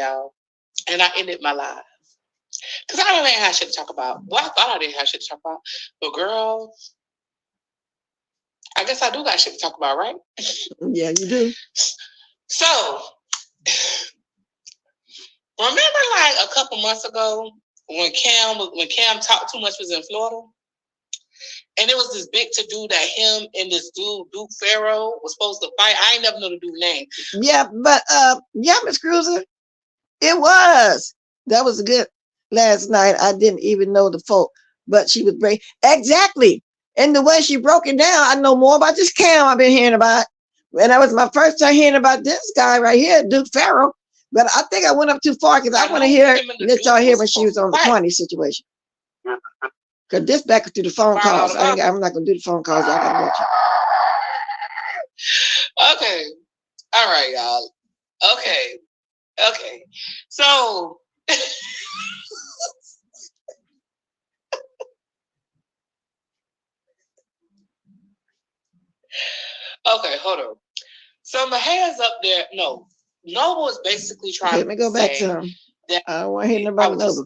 y'all. And I ended my live. Because I really ain't have shit to talk about. Well, I thought I didn't have shit to talk about. But girl, I guess I do got shit to talk about, right? Yeah, you do. So, remember like a couple months ago when Cam talked too much was in Florida? And it was this big to-do that him and this dude, Duke Pharaoh, was supposed to fight. I ain't never know the dude's name. Yeah, but yeah, Miss Cruiser, it was. That was good last night. I didn't even know the folk, but she was great. Exactly. And the way she broke it down, I know more about this Cam I've been hearing about. And that was my first time hearing about this guy right here, Duke Pharaoh. But I think I went up too far because I want to hear, let y'all hear when she was on the Quannie situation. Because this back to the phone calls. I'm not going to do the phone calls. Y'all got to watch it. Okay. All right, y'all. Okay. So. Okay, hold on. So my hair's up there. No, Noble is basically trying Let me go back to him. I don't want to hear nobody Noble.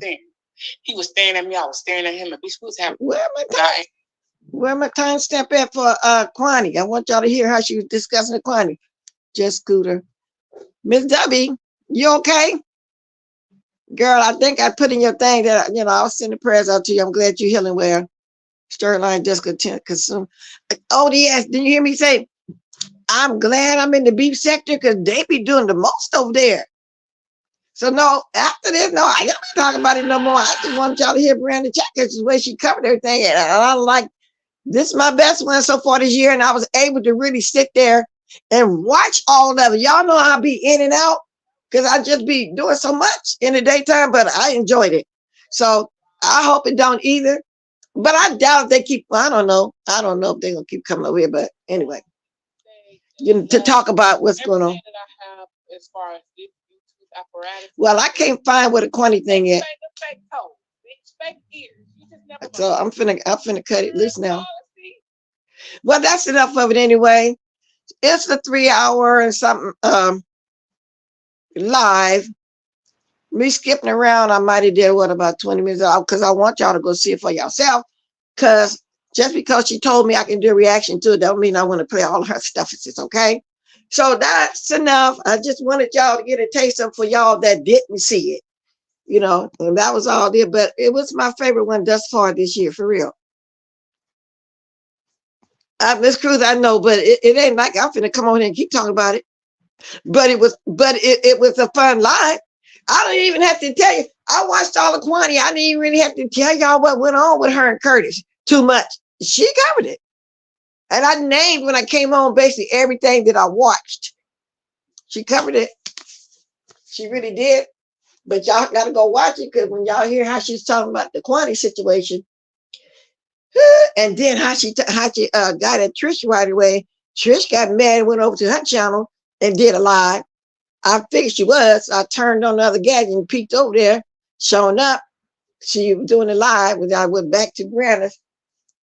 He was staring at me. I was staring at him. And we was having. Where my time stamp at for Quannie? I want y'all to hear how she was discussing the Quannie. Just Scooter. Miss W, you okay? Girl, I think I put in your thing that, I'll send the prayers out to you. I'm glad you're healing well. Sterling Jessica consume. ODS, did you hear me say, I'm glad I'm in the beef sector because they be doing the most over there. So no, after this, no, I don't be talking about it no more. I just want y'all to hear Brianna check because the way she covered everything. And I like, this is my best one so far this year. And I was able to really sit there and watch all of it. Y'all know I'll be in and out because I just be doing so much in the daytime, but I enjoyed it. So I hope it don't either. But I doubt if they keep, I don't know. I don't know if they're going to keep coming over here. But anyway, to talk about what's going on. As far as apparatus. Well, I can't find what a Quannie thing is. So I'm finna cut it loose now. Well, that's enough of it anyway. It's a 3 hour and something live. Me skipping around, I might have did what about 20 minutes out because I want y'all to go see it for yourself. Because just because she told me I can do a reaction to it, don't mean I want to play all her stuff. It's okay. So that's enough. I just wanted y'all to get a taste of for y'all that didn't see it. And that was all there. But it was my favorite one thus far this year, for real. Miss Cruz, I know, but it ain't like I'm finna come on here and keep talking about it. But it was a fun live. I don't even have to tell you. I watched all of Quannie. I didn't even really have to tell y'all what went on with her and Curtis too much. She covered it. And I named when I came on basically everything that I watched. She covered it. She really did. But y'all got to go watch it because when y'all hear how she's talking about the Quannie situation, and then how she got at Trish right away. Trish got mad and went over to her channel and did a live. I figured she was. I turned on the other gadget and peeked over there, showing up. She was doing a live when I went back to Brianna's.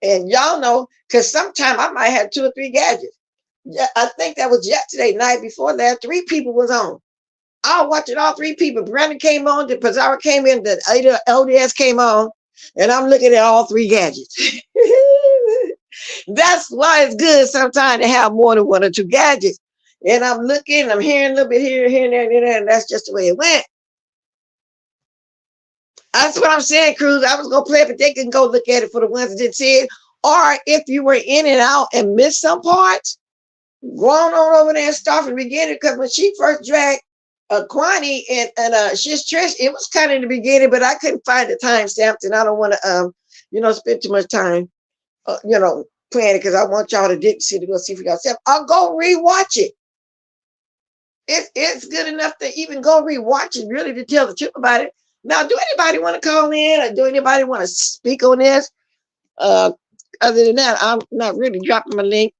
And y'all know, because sometimes I might have 2 or 3 gadgets. Yeah, I think that was yesterday night before that. 3 people was on. I was watching all 3 people. Brianna came on, the Pizarro came in, the LDS came on, and I'm looking at all 3 gadgets. That's why it's good sometimes to have more than 1 or 2 gadgets. And I'm looking, I'm hearing a little bit here, there, and that's just the way it went. That's what I'm saying, Cruz. I was going to play it, but they can go look at it for the ones that didn't see it. Or if you were in and out and missed some parts, go on over there and start from the beginning. Because when she first dragged Quannie and she's Trish, it was kind of in the beginning, but I couldn't find the timestamps, and I don't want to, spend too much time, playing it because I want y'all to didn't see to go see for yourself. I'll go rewatch it. It's good enough to even go rewatch it, really, to tell the truth about it. Now, do anybody want to call in or do anybody want to speak on this? Other than that, I'm not really dropping my link,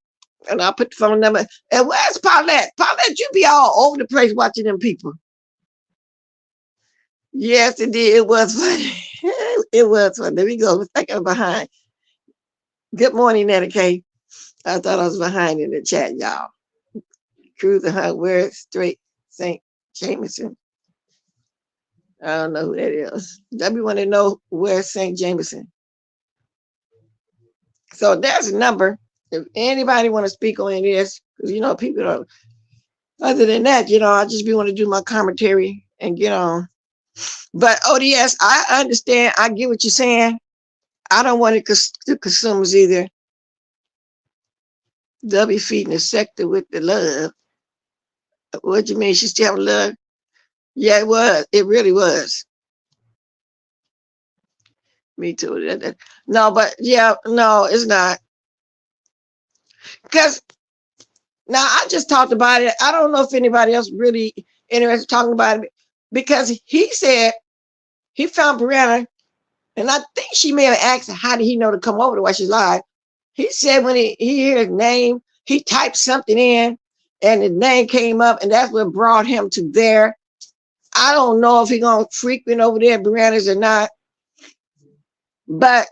and I'll put the phone number. And where's Paulette? Paulette, you be all over the place watching them people. Yes, it did. It was funny. It was funny. There we go. I think I'm behind. Good morning, Netta K. I thought I was behind in the chat, y'all. Cruising her, where straight St. Jameson. I don't know who that is. W want to know where St. Jameson. So there's a number. If anybody want to speak on this, because people don't. Other than that, I just be want to do my commentary and get on. But ODS, I understand. I get what you're saying. I don't want to consumers either. They'll be feeding the sector with the love. What you mean? She still have love? Yeah, it was. It really was. Me too. No, but yeah, no, it's not. Because now I just talked about it. I don't know if anybody else really interested in talking about it because he said he found Brianna, and I think she may have asked how did he know to come over to watch his live. He said when he heard his name, he typed something in, and his name came up, and that's what brought him to there. I don't know if he's gonna frequent over there, Brianna's or not, but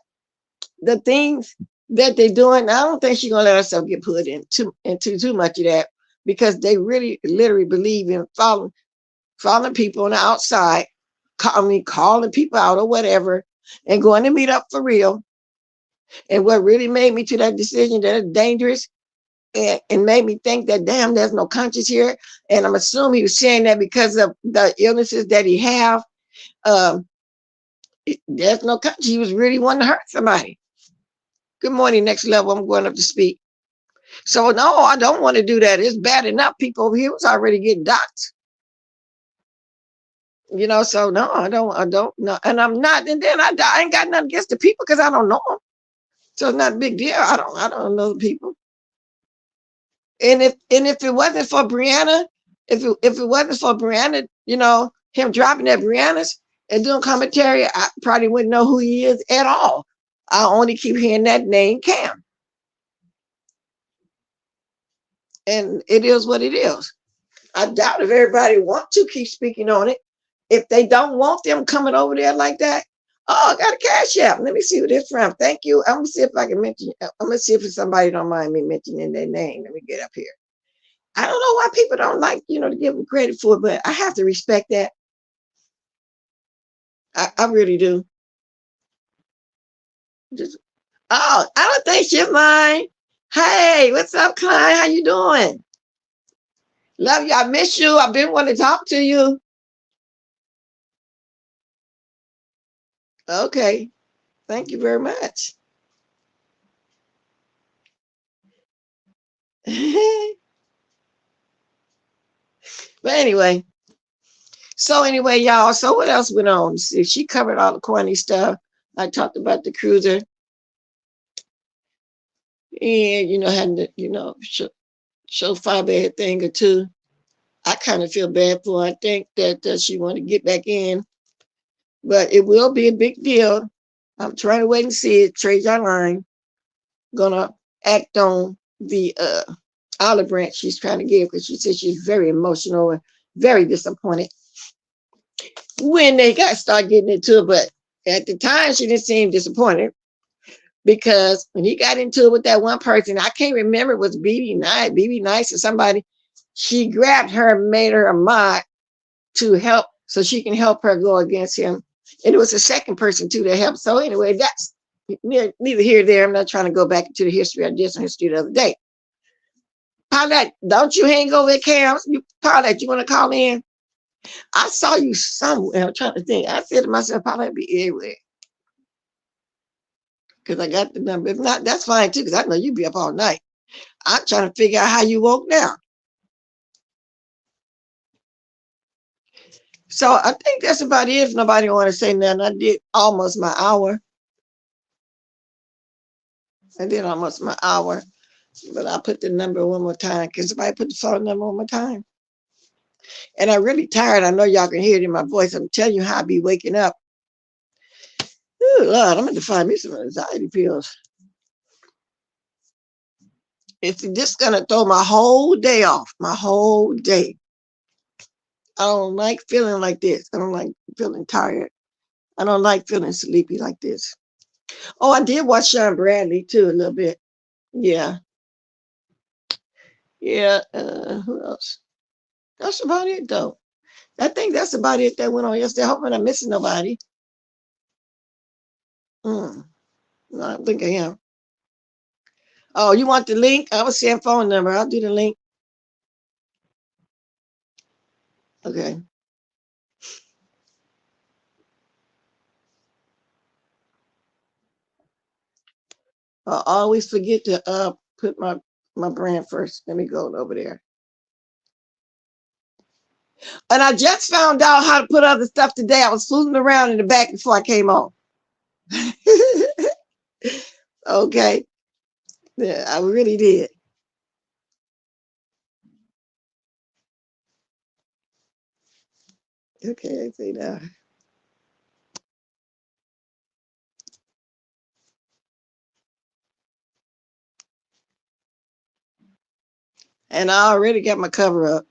the things that they're doing, I don't think she's gonna let herself get put into too much of that because they really literally believe in following people on the outside, calling people out or whatever, and going to meet up for real. And what really made me to that decision that it's dangerous and made me think that damn, there's no conscience here. And I'm assuming he was saying that because of the illnesses that he have. Um, there's no conscience. He was really wanting to hurt somebody. Good morning, next level. I'm going up to speak. So no, I don't want to do that. It's bad enough. People over here was already getting doxxed. So no, I don't know. And I'm not, and then I ain't got nothing against the people because I don't know them. So it's not a big deal. I don't know the people. And if it wasn't for Brianna, if it wasn't for Brianna, him dropping at Brianna's and doing commentary, I probably wouldn't know who he is at all. I only keep hearing that name Cam. And it is what it is. I doubt if everybody wants to keep speaking on it. If they don't want them coming over there like that, oh, I got a cash app. Let me see who this from. Thank you. I'm gonna see if I can mention. I'm gonna see if somebody don't mind me mentioning their name. Let me get up here. I don't know why people don't like, to give them credit for it, but I have to respect that. I really do. I don't think she's mine. Hey, what's up, Klein? How you doing? Love you. I miss you. I've been wanting to talk to you. Okay. Thank you very much. But anyway, y'all. So what else went on? See, she covered all the Quannie stuff. I talked about the cruiser. And, having to, show 5-bed thing or two. I kind of feel bad for her. I think that she want to get back in. But it will be a big deal. I'm trying to wait and see it. Trajan Line gonna act on the olive branch she's trying to give because she said she's very emotional and very disappointed when they start getting into it. But at the time, she didn't seem disappointed because when he got into it with that one person, I can't remember, it was BB Nice or somebody. She grabbed her and made her a mod to help so she can help her go against him. And it was a second person too that helped. So anyway, that's neither here nor there. I'm not trying to go back into the history. I did some history the other day. Paulette, don't you hang over at Cam. Paulette, you want to call in? I saw you somewhere. I'm trying to think. I said to myself, Paulette be everywhere. Because I got the number. If not, that's fine too, because I know you be up all night. I'm trying to figure out how you woke now. So I think that's about it. If nobody want to say nothing, I did almost my hour. But I'll put the number one more time. Can somebody put the phone number one more time? And I'm really tired. I know y'all can hear it in my voice. I'm telling you how I be waking up. Oh, Lord, I'm going to find me some anxiety pills. It's just going to throw my whole day off. My whole day. I don't like feeling like this. I don't like feeling tired. I don't like feeling sleepy like this. Oh, I did watch Sean Bradley too a little bit. Yeah. Yeah. Who else? That's about it though. I think that's about it that went on yesterday. I hope I'm not missing nobody. No, I don't think I am. Oh, you want the link? I was saying phone number. I'll do the link. Okay. I always forget to put my brand first. Let me go over there. And I just found out how to put other stuff today. I was fooling around in the back before I came on. Okay. Yeah, I really did. Okay, I see now. And I already got my cover up.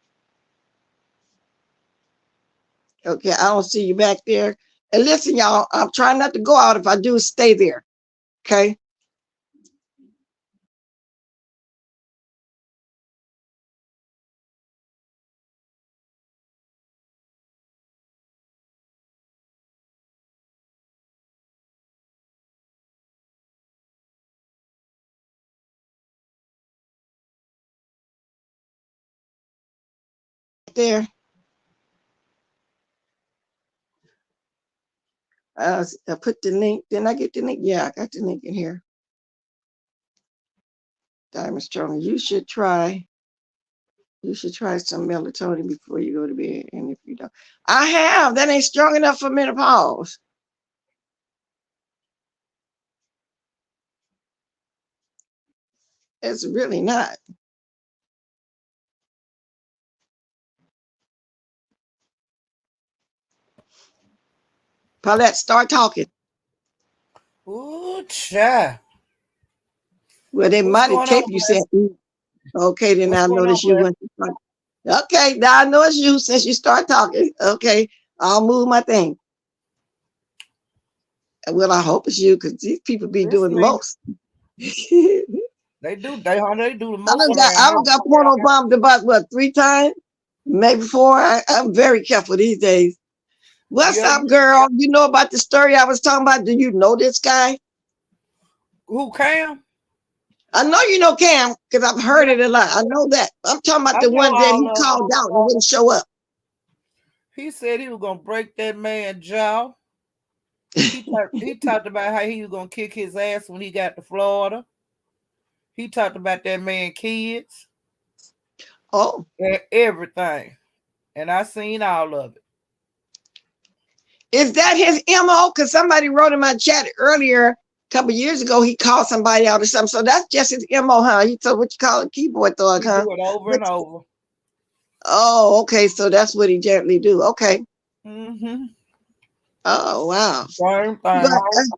Okay, I don't see you back there. And listen, y'all, I'm trying not to go out. If I do, stay there. Okay. There. I put the link. Didn't I get the link? Yeah, I got the link in here. Diamond Strong. You should try some melatonin before you go to bed. And if you don't, I have. That ain't strong enough for menopause. It's really not. Paulette, start talking. Ooh, child. Well, they What's might have going on, taped you saying, okay, then What's I going on, notice you Bless? went to start. Okay, now I know it's you since you start talking. Okay, I'll move my thing. Well, I hope it's you because these people be It's doing the me. most. They do the I most around done here. got porno bombed about what 3 times, maybe 4. I'm very careful these days. What's Yeah, up, girl? You know about the story I was talking about? Do you know this guy? who Cam? I know you know Cam because I've heard Yeah, it a lot. I know that. I'm talking about I the know one that all he of them. called out and wouldn't show up. He said he was gonna break that man's jaw. He talked about how he was gonna kick his ass when he got to Florida. He talked about that man kids Oh, and everything. And I seen all of it. is that his MO? Because somebody wrote in my chat earlier, a couple years ago, he called somebody out or something. So that's just his MO, huh? He told what you call a keyboard thug, He huh? do it over But, and over. oh, okay. So that's what he gently do. Okay. Mm-hmm. Oh, wow. Same But thing.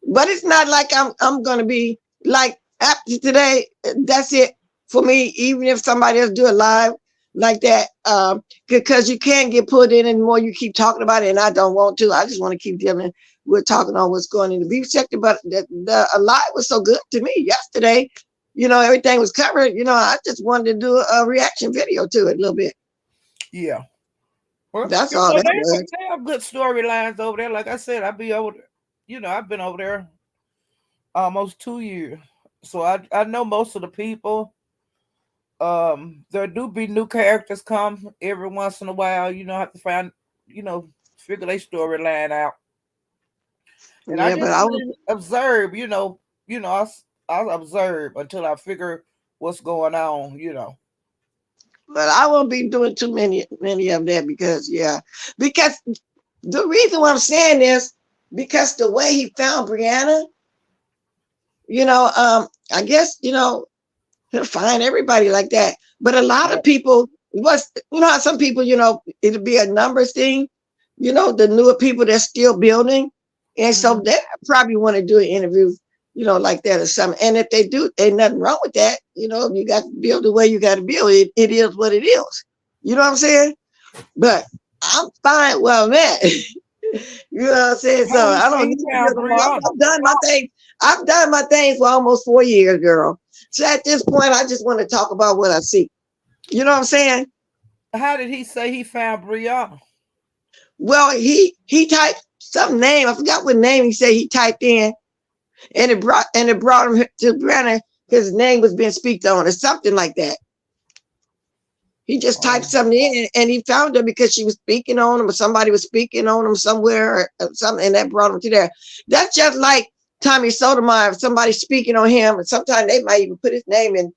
but it's not like I'm gonna be like after today. That's it for me. Even if somebody else do it live like that, because you can't get put in anymore. You keep talking about it, and I don't want to. I just want to keep dealing. We're talking on what's going in the beef sector, but a lot was so good to me yesterday. You know, everything was covered. You know, I just wanted to do a reaction video to it a little bit. Yeah. Well, That's all that was. they have good storylines over there. Like I said, I be over. I've been over there almost 2 years, so I know most of the people. There do be new characters come every once in a while. Have to find, figure their storyline out. And I Yeah, but just I was. really observe. I observe until I figure what's going on. But I won't be doing too many of that because the reason why I'm saying this because the way he found Brianna, I guess he'll find everybody like that. But a lot of people how some people it'll be a numbers thing, the newer people that's still building, and so they probably want to do an interview, like that or something. And if they do, ain't nothing wrong with that. You got to build the way you got to build it. It is what it is. You know what I'm saying? But I'm fine. Well, man, you know what I'm saying? So How do you I say don't he need to found build them all. Brianna? I've done my thing. I've done my things for almost 4 years, girl. So at this point, I just want to talk about what I see. You know what I'm saying? How did he say he found Brianna? Well, he typed some name. I forgot what name he said he typed in, and it brought him to Brenner. His name was being speaked on, or something like that. He just typed something in and he found her because she was speaking on him or somebody was speaking on him somewhere or something, and that brought him to there. That's just like Tommy Sotomayor, if somebody's speaking on him, and sometimes they might even put his name in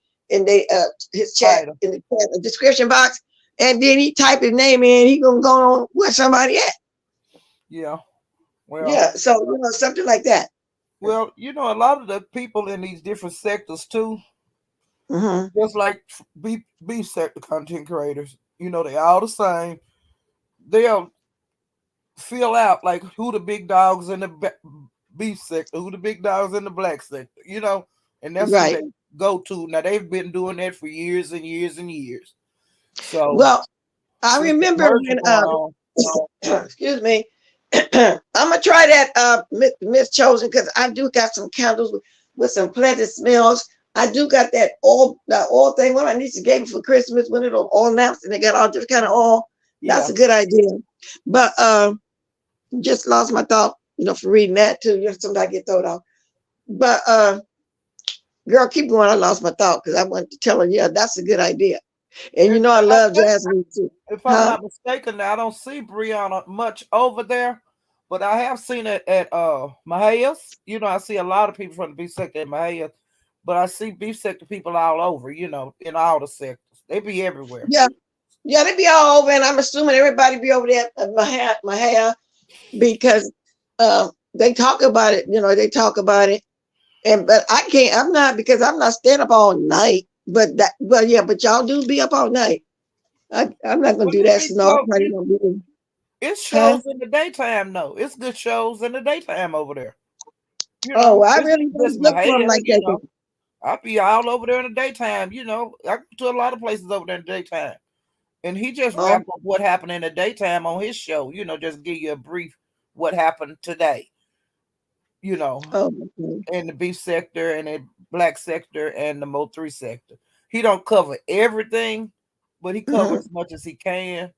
his chat, in the chat, description box, and then he type his name in, he gonna go on where somebody at. Yeah. Well, yeah, so something like that. Well, a lot of the people in these different sectors too, just like beef sector content creators, they all the same. They'll fill out like who the big dogs in the beef sector, who the big dogs in the black sector, and that's who they go to. Now they've been doing that for years and years and years. So, well, I remember when excuse me, I'm gonna try that Miss Chosen, because I do got some candles with some pleasant smells. I do got that oil thing. One of my nieces gave me for Christmas, one of those oil lamps, and they got all different kind of oil. That's a good idea. But just lost my thought, for reading that too. Sometimes I get thrown off. But girl, keep going. I lost my thought because I wanted to tell her, yeah, that's a good idea. And I love Jasmine too. If I'm not mistaken, I don't see Brianna much over there, but I have seen it at Mahia's. I see a lot of people from the beef sector at Mahia's, but I see beef sector people all over, in all the sectors. They be everywhere. Yeah, they be all over, and I'm assuming everybody be over there at Mahia because they talk about it. They talk about it, but I can't. I'm not, because I'm not staying up all night. But y'all do be up all night. I'm not gonna do that. It's shows in the daytime, though. It's good shows in the daytime over there. I really don't look for them like that. I'll be all over there in the daytime. I go to a lot of places over there in the daytime. And he just wrapped up what happened in the daytime on his show. Just give you a brief what happened today. In the beef sector and the black sector and the Mo3 sector. He don't cover everything, but he covers as much as he can.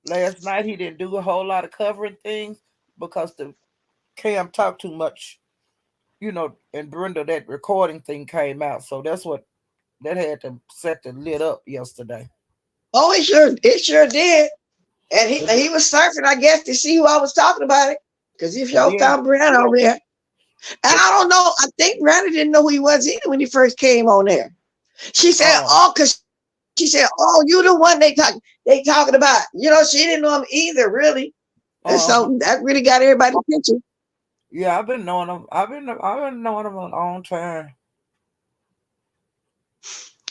Last night he didn't do a whole lot of covering things because the Cam talked too much, and Brenda, that recording thing came out. So that's what that had to set the lid up yesterday. Oh, it sure did. And he was surfing, I guess, to see who I was talking about it. Because he sure found Brianna over there. And I don't know, I think Brianna didn't know who he was either when he first came on there. She said, because she said, you the one they talking about. She didn't know him either, really. And so that really got everybody's attention. Yeah, I've been knowing him. I've been knowing him a long time.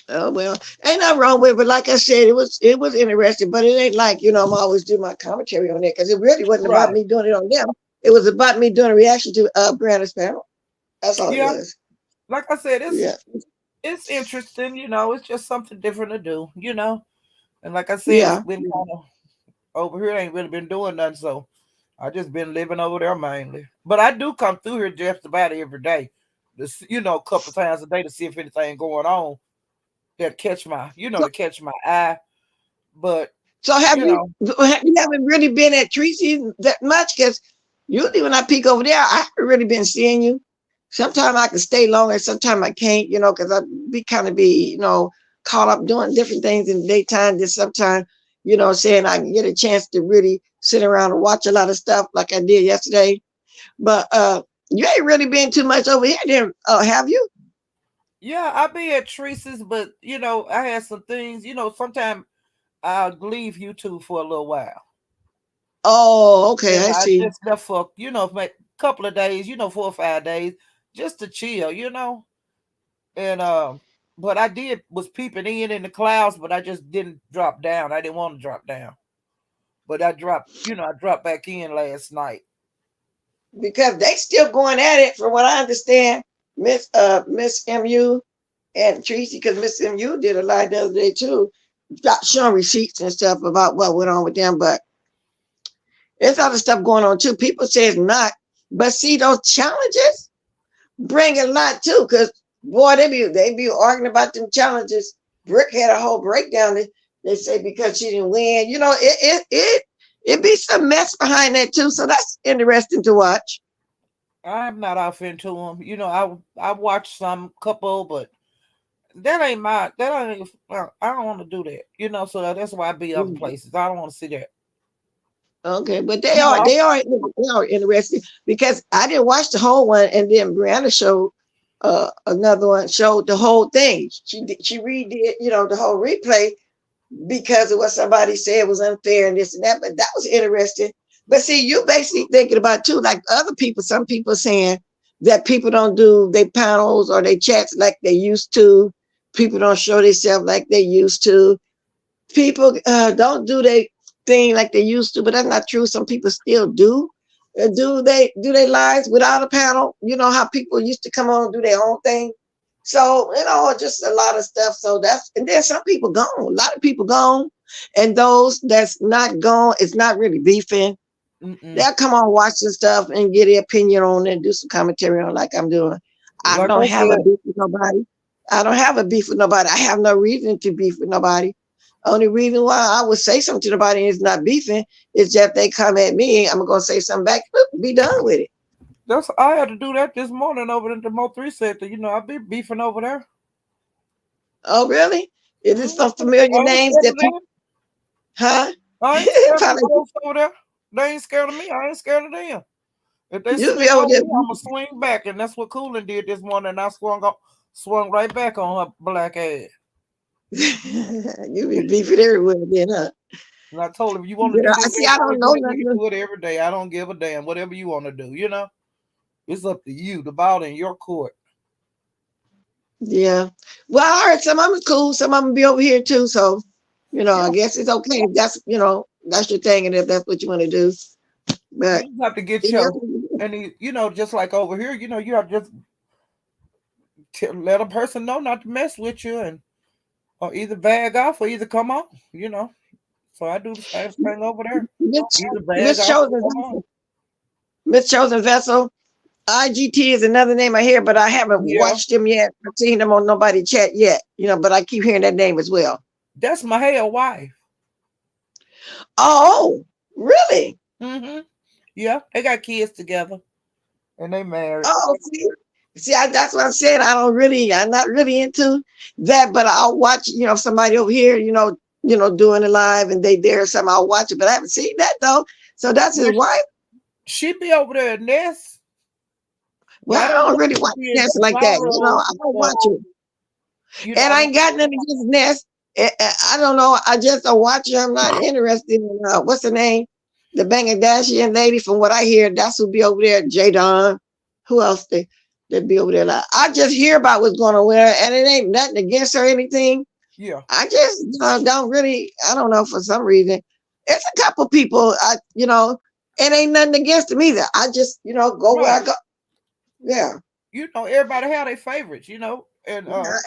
Oh well, ain't nothing wrong with it. But like I said, it was interesting, but it ain't like I'm always doing my commentary on it, because it really wasn't about me doing it on them. It was about me doing a reaction to Brianna's panel. That's all it was. Like I said, it's interesting. It's just something different to do. And like I said, it's been kind of over here. Ain't really been doing nothing, so I just been living over there mainly. But I do come through here just about every day. A couple times a day to see if anything going on that catch my, to catch my eye. But so have you haven't really been at Tracy's that much? Because usually when I peek over there, I haven't really been seeing you. Sometimes I can stay longer, sometimes I can't, because I be caught up doing different things in the daytime. Just sometimes, saying I can get a chance to really sit around and watch a lot of stuff like I did yesterday. But you ain't really been too much over here then, have you? Yeah, I be at Teresa's, but I had some things. Sometimes I'll leave YouTube for a little while. Oh, okay, I see. I just left for a couple of days, 4 or 5 days, just to chill, And but I was peeping in the clouds, but I just didn't drop down. I didn't want to drop down, but I dropped back in last night. Because they still going at it, from what I understand, Miss MU and Tracy, because Miss MU did a live the other day too, showing receipts and stuff about what went on with them. But there's other stuff going on too. People say it's not, but see, those challenges bring a lot too. Because boy, they be arguing about them challenges. Brick had a whole breakdown. They say because she didn't win. It be some mess behind that too. So that's interesting to watch. I'm not off into them. I watched some couple, but that ain't my that ain't. I don't want to do that. So that's why I be other Mm. places. I don't want to see that. Okay, but You know, they are interesting because I didn't watch the whole one, and then Brianna showed another one, showed the whole thing. She redid, the whole replay because of what somebody said was unfair and this and that. But that was interesting. But see, you basically thinking about too, like other people. Some people saying that people don't do their panels or their chats like they used to. People don't show themselves like they used to. People don't do their thing like they used to, but that's not true. Some people still do. Do they lives without a panel? You know how people used to come on and do their own thing. So just a lot of stuff. So and then some people gone. A lot of people gone, and those that's not gone, it's not really beefing. mm-mm. They'll come on, watch the stuff, and get their opinion on it, and do some commentary on, like I'm doing. I Like don't I have a said, beef with nobody. I don't have a beef with nobody. I have no reason to beef with nobody. Only reason why I would say something to nobody and it's not beefing is that if they come at me, I'm gonna say something back. Be done with it. I had to do that this morning over in the Mo3 sector. I be beefing over there. Oh, really? Is it some I familiar ain't names scared that of people, them. huh? I ain't scared of them Probably folks over there. They ain't scared of me. I ain't scared of them. If they you swing be over on there. me, I'ma swing back, and that's what Coolin did this morning. And I swung right back on her black ass. You be beefing everywhere then, huh? And I told him, you want to do I this see. I every don't day, know you can nothing. do it every day. I don't give a damn. Whatever you want to do, it's up to you. The ball in your court. Yeah. Well, I heard some of them cool. Some of them be over here too. So, Yeah, I guess it's okay if that's your thing, and if that's what you want to do. you But just have to get yeah, just like over here, you have to just let a person know not to mess with you, and or either bag off or either come on. So I do the same thing over there. Miss Either bag Miss off or Chosen come on. Vessel. Miss Chosen Vessel. IGT is another name I hear, but I haven't Yeah, watched them yet. I've seen them on nobody chat yet. But I keep hearing that name as well. that's my hell wife. Oh, really? Mm-hmm. Yeah, they got kids together and they married. Oh, see, that's what I'm saying. I'm not really into that, but I'll watch, somebody over here, doing it live and they there or something, I'll watch it, but I haven't seen that though. So that's his Well, wife. she be over there in Nest, but Well, I I don't don't know if really she watch be in Nest like that. Cesaro I don't or watch it. And I I don't. ain't got nothing against Nest. I don't know. I just don't watch it. I'm not interested in, what's the name? The Bangladeshi lady, from what I hear, that's who be over there, Jadon. Who else they be over there? Like, I just hear about what's going on with her, and it ain't nothing against her or anything. Yeah, I just don't really, I don't know, for some reason. It's a couple people, it ain't nothing against them either. I just, go where right. I go. Yeah. Everybody have their favorites. And I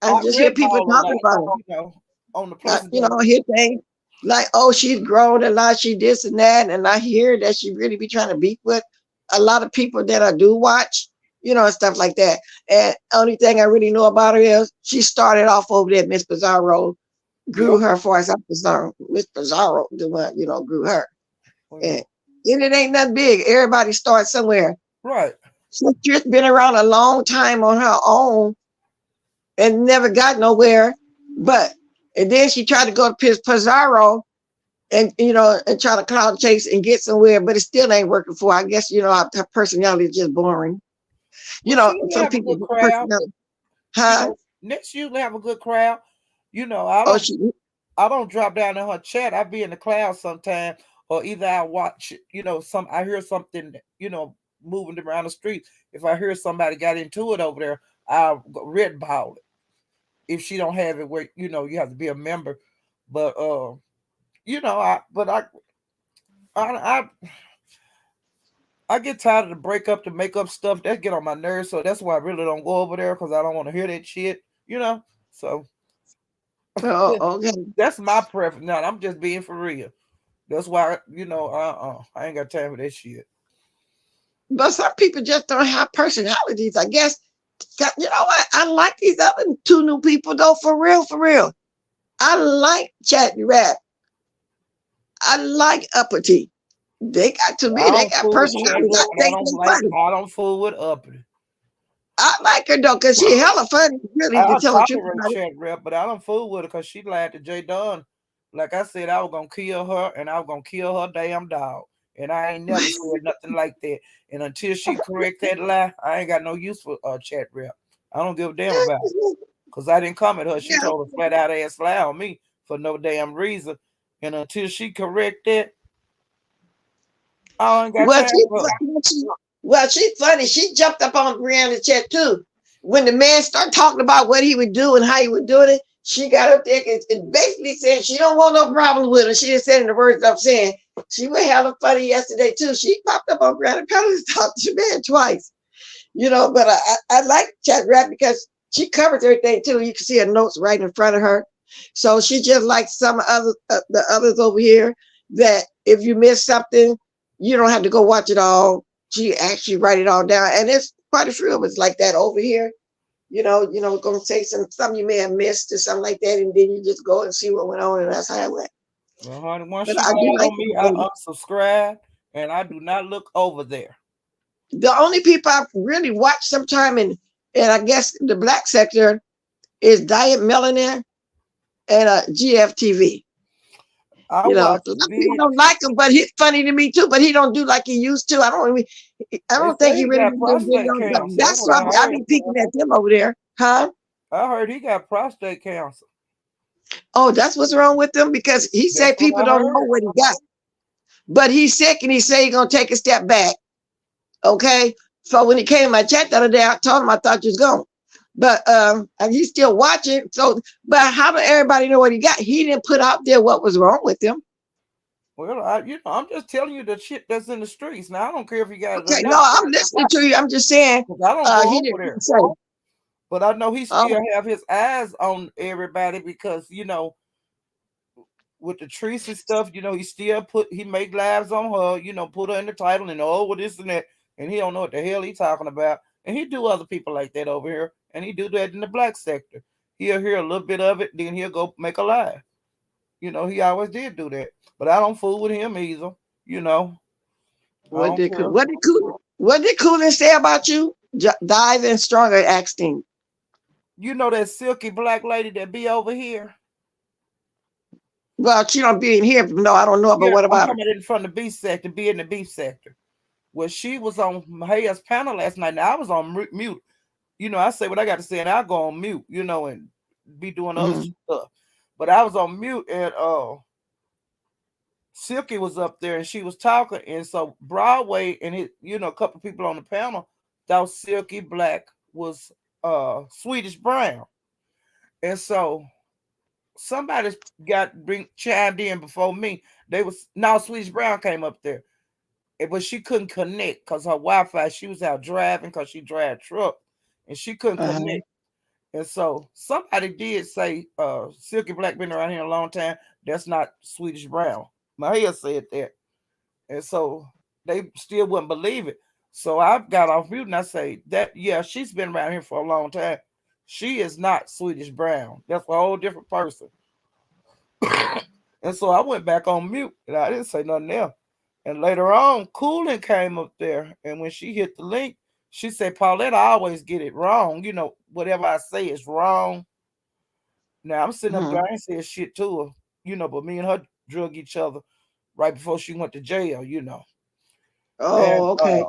I just hear Red people Ball a talking lot. about it. On the places that I hear things like, oh, she's grown a lot, she this and that, and I hear that she really be trying to beat with a lot of people that I do watch, and stuff like that. And only thing I really know about her is she started off over there. Miss Bizarro grew yep. her, far as I'm concerned. Miss Bizarro, the one, grew her, Yeah. and it ain't that big. Everybody starts somewhere. Right. She's just been around a long time on her own and never got nowhere. But and then she tried to go to Pizarro and and try to cloud chase and get somewhere, but it still ain't working for her. I guess her personality is just boring. Well, she usually Some have a people good crowd. personality, huh? Next usually have a good crowd. I Oh, don't. I don't drop down in her chat. I be in the cloud sometime, or either I watch. I hear something. Moving around the street. If I hear somebody got into it over there, I'll red ball it. If she don't have it, where you have to be a member. But I I get tired of the break up to make up stuff that get on my nerves. So that's why I really don't go over there because I don't want to hear that shit. So oh, okay. that's my preference. Now I'm just being for real. That's why I ain't got time for that shit. But some people just don't have personalities. I guess. You know what? I like these other two new people though. For real, for real. I like Chat Rap. I like Upper T. They got to I me. They don't got fool with chat personalities. I rap, but think they funny. I don't fool with uppity. I like her though, cause she hella funny, really, to I tell the truth tolerate about it. Chat Rep, but I don't fool with her because she lied to J Dunn. Like I said, I was gonna kill her and I was gonna kill her damn dog. And I ain't never said nothing like that. And until she correct that lie, I ain't got no use for Chat Rep. I don't give a damn about it. Because I didn't come at her. She Yeah. told a flat out ass lie on me for no damn reason. And until she correct that, I ain't got Well, time for her. she's funny. She jumped up on Brianna's chat too. When the man started talking about what he would do and how he would do it, she got up there and basically said she don't want no problem with her. She just said in the words I'm saying. She was hella funny yesterday too. She popped up on Brianna Curtis talked to the man twice. But I like Chat Rap because she covers everything too. You can see her notes right in front of her. So she just like some other the others over here that if you miss something, you don't have to go watch it all. She actually write it all down, and there's quite a few of us like that over here. Gonna say something you may have missed or something like that, and then you just go and see what went on, and that's how it went. Well, honey, once But she I do lied like on me, I it. unsubscribe and I do not look over there. The only people I really watch sometime and I guess the black sector is Diet Millionaire and GFTV. I A lot watch of people vid. don't like him, but he's funny to me too. But he don't do like he used to. I They don't think say he he really got do no prostate videos. But cancer. That's that's what why I I heard. be peeking at them over there, huh? I heard he got prostate cancer. Oh, that's what's wrong with them because he That's said what people I don't know heard. what he got, but he's sick and he said he's gonna take a step back. Okay, so when he came in my chat the other day, I told him I thought you was gone. But and he's still watching. So, but how did everybody know what he got? He didn't put out there what was wrong with him. Well, I'm just telling you the shit that's in the streets. Now I don't care if you got it or Okay, no, not. I'm listening to you. I'm just saying, 'Cause I don't go he over didn't there. say. But I know he Oh, still have his eyes on everybody because with the Tracy stuff, he still he make lives on her, put her in the title and with this and that, and he don't know what the hell he talking about. And he do other people like that over here, and he do that in the black sector. He'll hear a little bit of it, then he'll go make a lie. He always did do that. But I don't fool with him either. You know, I what don't did care. what did Coolin say about you? Dive in stronger, acting. You know that silky black lady that be over here? Well, she don't be in here. No, I don't know. But Yeah, what I'm about her? talking about from the beef sector, be in the beef sector. Well, she was on Maya's panel last night. Now I was on mute. I say what I got to say, and I go on mute, and be doing other Mm-hmm. stuff. But I was on mute, and Silky was up there, and she was talking, and so Broadway and a couple of people on the panel thought Silky Black was Swedish Brown, and so somebody chimed in before me. They was now Swedish Brown came up there, but she couldn't connect because her Wi-Fi. She was out driving because she drive truck, and she couldn't Uh-huh. connect. And so somebody did say, Silky Black been around here a long time. That's not Swedish Brown. Mahia said that. And so they still wouldn't believe it. So I got off mute and I say that, yeah, she's been around here for a long time. She is not Swedish Brown. That's a whole different person. And so I went back on mute and I didn't say nothing else. And later on, Cooling came up there. And when she hit the link, she said, Paulette, I always get it wrong. Whatever I say is wrong. Now I'm sitting up there, I ain't saying shit to her, but me and her drug each other right before she went to jail. And Oh, okay.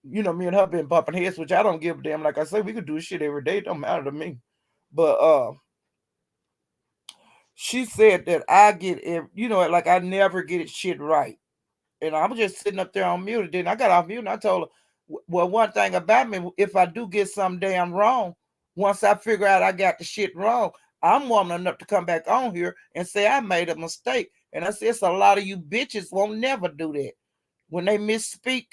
me and her been bumping heads, which I don't give a damn. Like I say, we could do shit every day, it don't matter to me. But she said that I get it, like I never get it shit right. And I was just sitting up there on mute. Then I got off mute and I told her, well, one thing about me, if I do get something damn wrong, once I figure out I got the shit wrong, I'm woman enough to come back on here and say I made a mistake. And I said, it's a lot of you bitches won't never do that. When they misspeak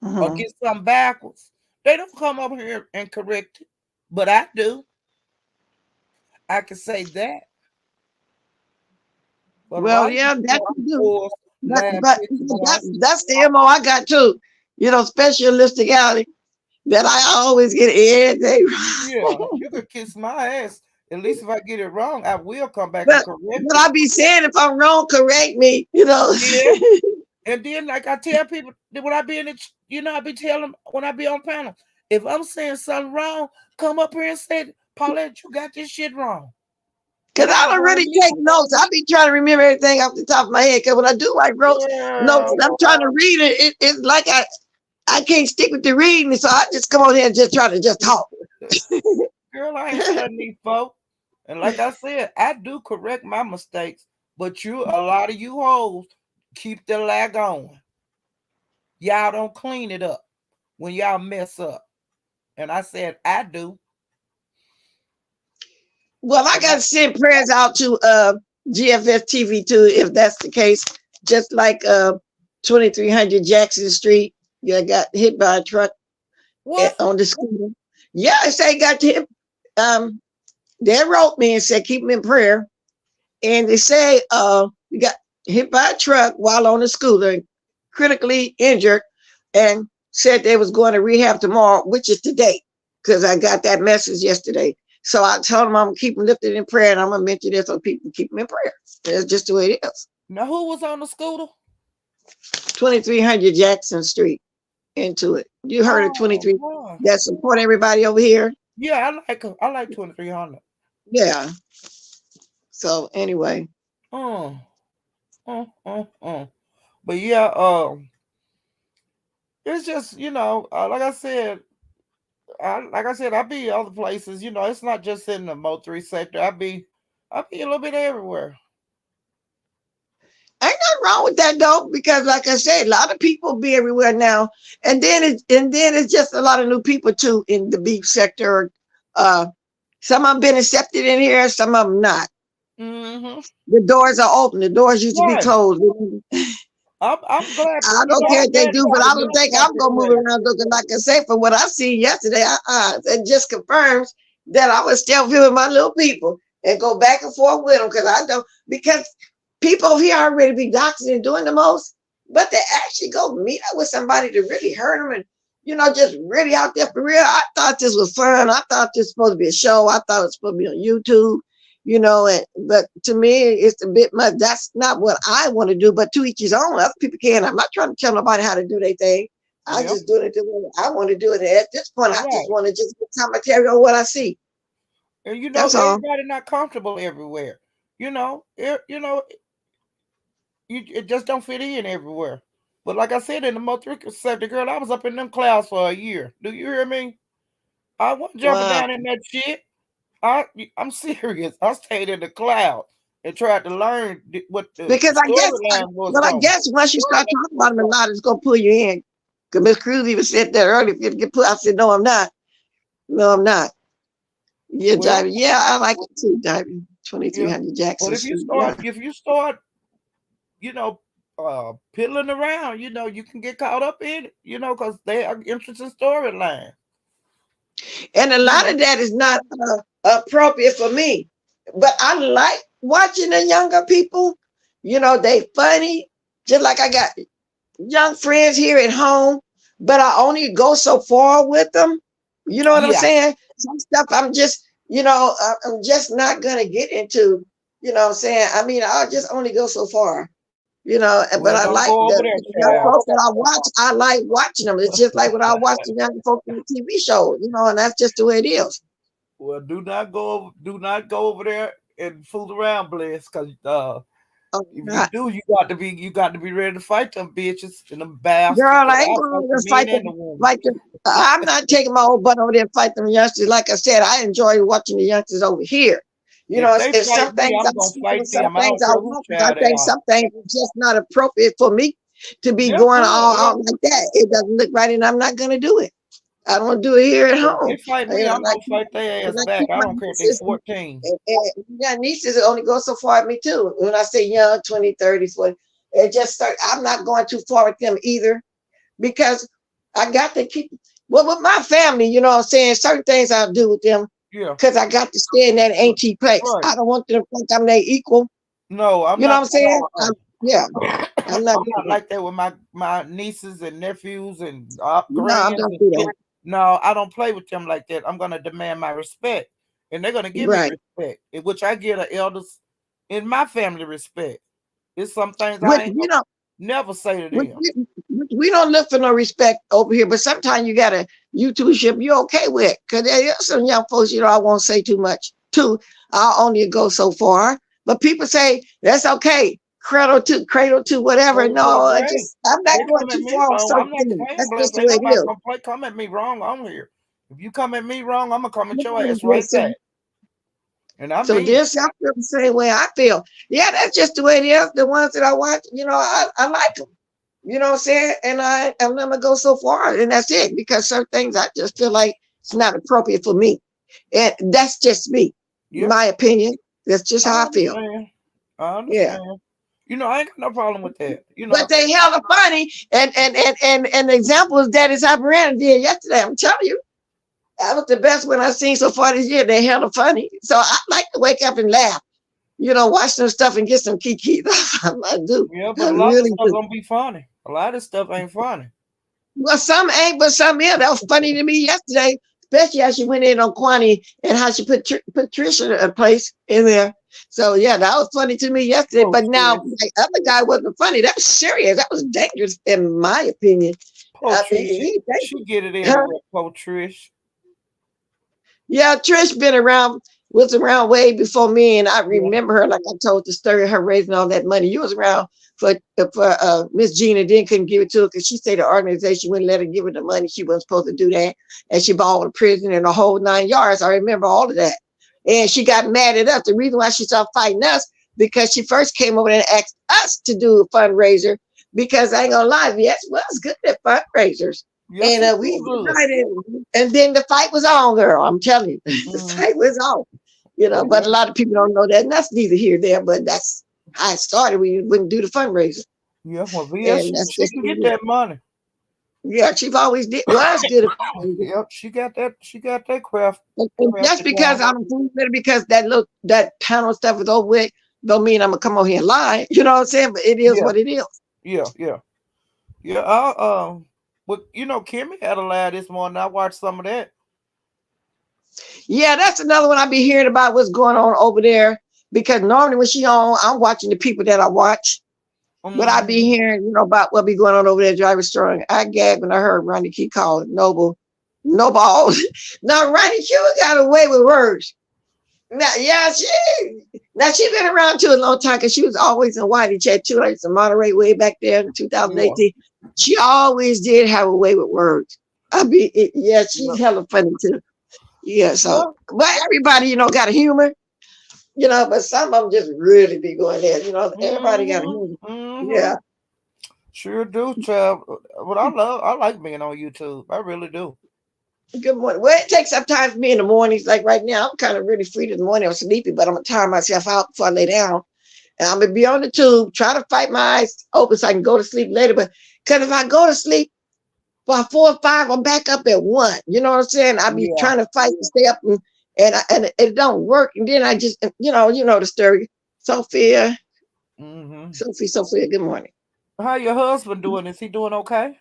or Mm-hmm. get something backwards, they don't come over here and correct it. But I do. I can say that. But a Well, lot of yeah, that people, you do. of course, But lying but pictures on. that's the MO I got too. Specialisticality that I always get everything. Yeah, you could kiss my ass. At least if I get it wrong, I will come back and but correct but it. I be saying if I'm wrong, correct me. Yeah. And then, like I tell people that when I be in the, I be telling them when I be on panel, If I'm saying something wrong, come up here and say, Paulette, you got this shit wrong. Because I don't really take notes. I be trying to remember everything off the top of my head. Because when I do write notes, I'm trying to read it. It's like I can't stick with the reading, so I just come on here and just try to just talk. Girl, I ain't studying these folks. And like I said, I do correct my mistakes, but a lot of you hoes keep the lag on. Y'all don't clean it up when y'all mess up. And I said, I do. Well, I got to send prayers out to GFS TV too, if that's the case. Just like 2300 Jackson Street, you got hit by a truck on the scooter. Yeah, I say got hit. They wrote me and said keep me in prayer, and they say you got hit by a truck while on the scooter, critically injured, and said they was going to rehab tomorrow, which is today, because I got that message yesterday. So I told them I'm gonna keep them lifted in prayer, and I'm gonna mention this so people keep them in prayer. That's just the way it is. Now, who was on the scooter? 2300 Jackson Street. Into it. You heard of 23 that support everybody over here? Yeah, I like 2300. Yeah. So anyway. But yeah, it's just, like I said, I be other places, it's not just in the Mo3 sector. I be a little bit everywhere. Ain't nothing wrong with that though, because like I said, a lot of people be everywhere now, and then it's just a lot of new people too in the beef sector. Some of them been accepted in here, some of them not. Mm-hmm. The doors are open. The doors used to be closed. I'm glad. I don't care if they do, but I don't think I'm gonna move around looking like I say. From what I see yesterday, it just confirms that I was still with my little people and go back and forth with them because people over here already be doxing and doing the most, but they actually go meet up with somebody to really hurt them and just really out there for real. I thought this was fun. I thought this was supposed to be a show. I thought it was supposed to be on YouTube. But to me, it's a bit much. That's not what I want to do, but to each his own. Other people can. I'm not trying to tell nobody how to do their thing. I just do it the way I want to do it. And at this point, I just want to just get commentary on what I see. And everybody not comfortable everywhere. It just don't fit in everywhere. But like I said, in the Mo3 sector, girl, I was up in them clouds for a year. Do you hear me? I wasn't jumping down in that shit. I'm serious. I stayed in the cloud and tried to learn what the storyline was. I guess once you start talking about them a lot, it's gonna pull you in. Because Miss Cruz even said that earlier. If you get put, I said, no, I'm not. No, I'm not. You're driving. Yeah, I like it too, driving 2300 Jackson. But if you start, piddling around, you can get caught up in it, because they are interesting storyline. And a lot of that is not appropriate for me. But I like watching the younger people. They funny. Just like I got young friends here at home, but I only go so far with them. You know what I'm saying? Some stuff I'm just, I'm just not going to get into, what I'm saying? I mean, I'll just only go so far. But I like the young folks that I watch. I like watching them. It's just like when I watch the young folks in the TV show, and that's just the way it is. Well, do not go over there and fool around, Bless, because if you do, you got to be ready to fight them bitches in them baths. Girl, I ain't going to fight them. I'm not taking my old butt over there and fight them youngsters. Like I said, I enjoy watching the youngsters over here. It's some things I think some things are just not appropriate for me to be going all out like that. It doesn't look right, and I'm not going to do it. I don't do it here at home. They fight me, I'm going to fight their ass back. I don't care if they're 14. And nieces only go so far at me, too. When I say young, 20, 30s, it just start. I'm not going too far with them either, because I got to keep, with my family, what I'm saying, certain things I'll do with them. Yeah. Because I got to stay in that ancient place. Right. I don't want them to think I'm their equal. No, I'm not. You know what I'm saying? I'm not like that with my nieces and nephews and grands. No, I don't play with them like that. I'm going to demand my respect. And they're going to give me respect, in which I give the elders in my family respect. It's some things I ain't never say to them. We don't look for no respect over here, but sometimes you got a YouTube ship you're okay with. Because there's some young folks, I won't say too much too. I'll only go so far. But people say that's okay. Cradle to whatever. Well, No, great. I'm not They going come at too me far on wrong. I'm certain not things. saying That's bless. just the Ain't way it nobody is. gonna come at me wrong on here. If you come at me wrong, I'm gonna come at your ass right Listen, back. And I so mean, this, I feel the same way I feel. Yeah, that's just the way it is. The ones that I watch, I like them. You know what I'm saying? And I'm not gonna go so far, and that's it. Because certain things I just feel like it's not appropriate for me, and that's just me, yeah, my opinion. That's just how I I feel. understand. I Yeah, understand. I ain't got no problem with that. but they hella funny, and the example is that is how Brianna did yesterday. I'm telling you, that was the best one I've seen so far this year. They hella funny, so I like to wake up and laugh. Watch some stuff and get some kiki. I do. Yeah, but I a lot of really stuff do. gonna be funny. A lot of stuff ain't funny. Well, some ain't, but some is. That was funny to me yesterday, especially how she went in on Quannie and how she put Patricia in a place in there. So yeah, that was funny to me yesterday. Poor But now Trish. the other guy wasn't funny. That was serious. That was dangerous, in my opinion. Poor Trish. He's She get it dangerous. everywhere. Poor Trish. Yeah, Trish was around way before me, and I Yeah. remember her. Like I told the story of her raising all that money. You was around for Miss Gina, then couldn't give it to her because she said the organization wouldn't let her give her the money. She wasn't supposed to do that, and she bought a prison and the whole 9 yards. I remember all of that, and she got mad at us. The reason why she started fighting us because she first came over and asked us to do a fundraiser because I ain't gonna lie, yes, was good at fundraisers. Yes, And we decided, and then the fight was on, girl. I'm telling you, the fight was on. But a lot of people don't know that, and that's neither here nor there. But that's how it started. We wouldn't do the fundraiser, Yeah, well, VS, and that's she just can get that money. yeah. She always was good at fundraising. Yep, she got that. She got that craft. And just because I'm because that panel stuff is over with, don't mean I'm gonna come over here and lie. You know what I'm saying? But it is Yeah, what it is. yeah. But Kimmy had a lie this morning. I watched some of that. Yeah, that's another one I be hearing about what's going on over there. Because normally when she on, I'm watching the people that I watch. But I be hearing, about what be going on over there, driving strong. I gagged when I heard Ronnie keep calling Noble, no balls. Now Ronnie Q got away with words. Now, yeah, she been around too a long time because she was always in Whitey Chat too. I used to moderate way back there in 2018. Yeah. She always did have a way with words. She's hella funny too. Yeah, so but everybody, got a humor. But some of them just really be going there. Everybody got a humor. Yeah. Sure do, child. But I like being on YouTube. I really do. Good morning. Well, it takes sometimes me in the mornings. Like right now, I'm kind of really free in the morning. I'm sleepy, but I'm gonna tire myself out before I lay down. And I'm gonna be on the tube, try to fight my eyes open so I can go to sleep later. But because if I go to sleep by 4 or 5, I'm back up at 1. You know what I'm saying? I be trying to fight to stay up, and it don't work. And then I just, the story. Sophia, Sophia. Good morning. How your husband doing? Is he doing okay?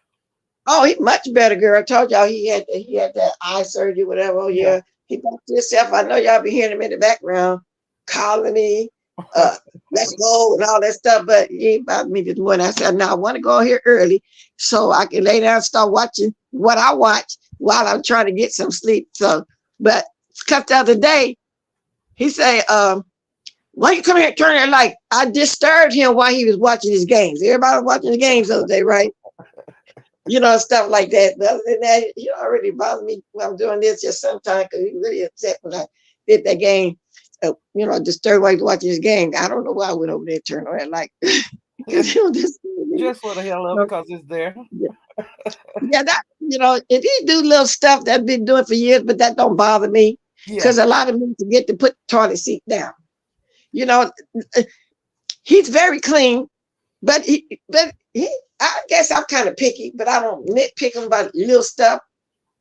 Oh, he much better, girl. I told y'all he had that eye surgery, whatever. Oh, yeah. He back to himself. I know y'all be hearing him in the background calling me, let's go and all that stuff. But he ain't about me this morning. I said, no, I want to go here early so I can lay down and start watching what I watch while I'm trying to get some sleep. So, but because the other day, he say, why you come here turn it like I disturbed him while he was watching his games. Everybody was watching the games the other day, right? Stuff like that. But other than that, he already bothered me when I'm doing this just sometimes because he really upset when I did that game. Disturbed while he's watching his game. I don't know why I went over there and turned on that light. Just for the hell of it, because it's there. Yeah, that if he do little stuff that I've been doing for years, but that don't bother me because a lot of men forget to put the toilet seat down. He's very clean, but I guess I'm kind of picky, but I don't nitpick him about little stuff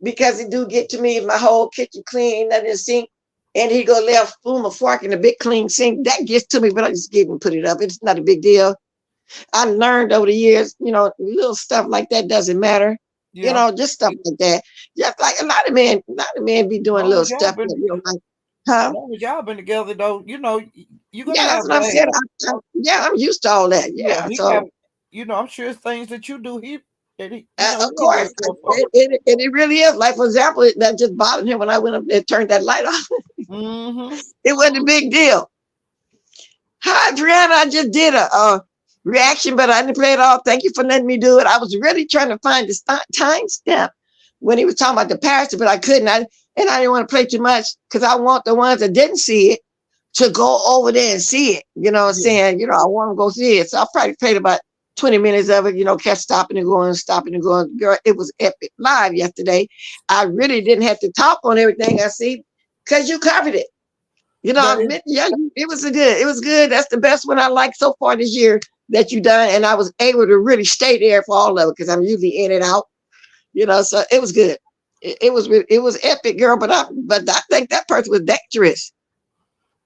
because it do get to me. My whole kitchen clean, nothing in the sink, and he go lay a spoon or fork in a big clean sink. That gets to me, but I just give him put it up. It's not a big deal. I learned over the years, little stuff like that doesn't matter. Just stuff like that. Just like a lot of men be doing little stuff. Huh? Y'all been together though, you gonna that's what I'm saying. I'm used to all that. Yeah. He so got, I'm sure it's things that you do. And he, Of he course, it really is. Like, for example, that just bothered him when I went up and turned that light off. Mm-hmm. It wasn't a big deal. Hi, Brianna. I just did a reaction, but I didn't play it all. Thank you for letting me do it. I was really trying to find the time step when he was talking about the pastor, but I couldn't. And I didn't want to play too much because I want the ones that didn't see it to go over there and see it. You know what I'm saying? I want to go see it. So I probably played about 20 minutes of it, kept stopping and going, stopping and going. Girl, it was epic live yesterday. I really didn't have to talk on everything I see because you covered it. It was good. It was good. That's the best one I like so far this year that you done. And I was able to really stay there for all of it because I'm usually in and out, so it was good. It was epic, girl. But I think that person was dangerous.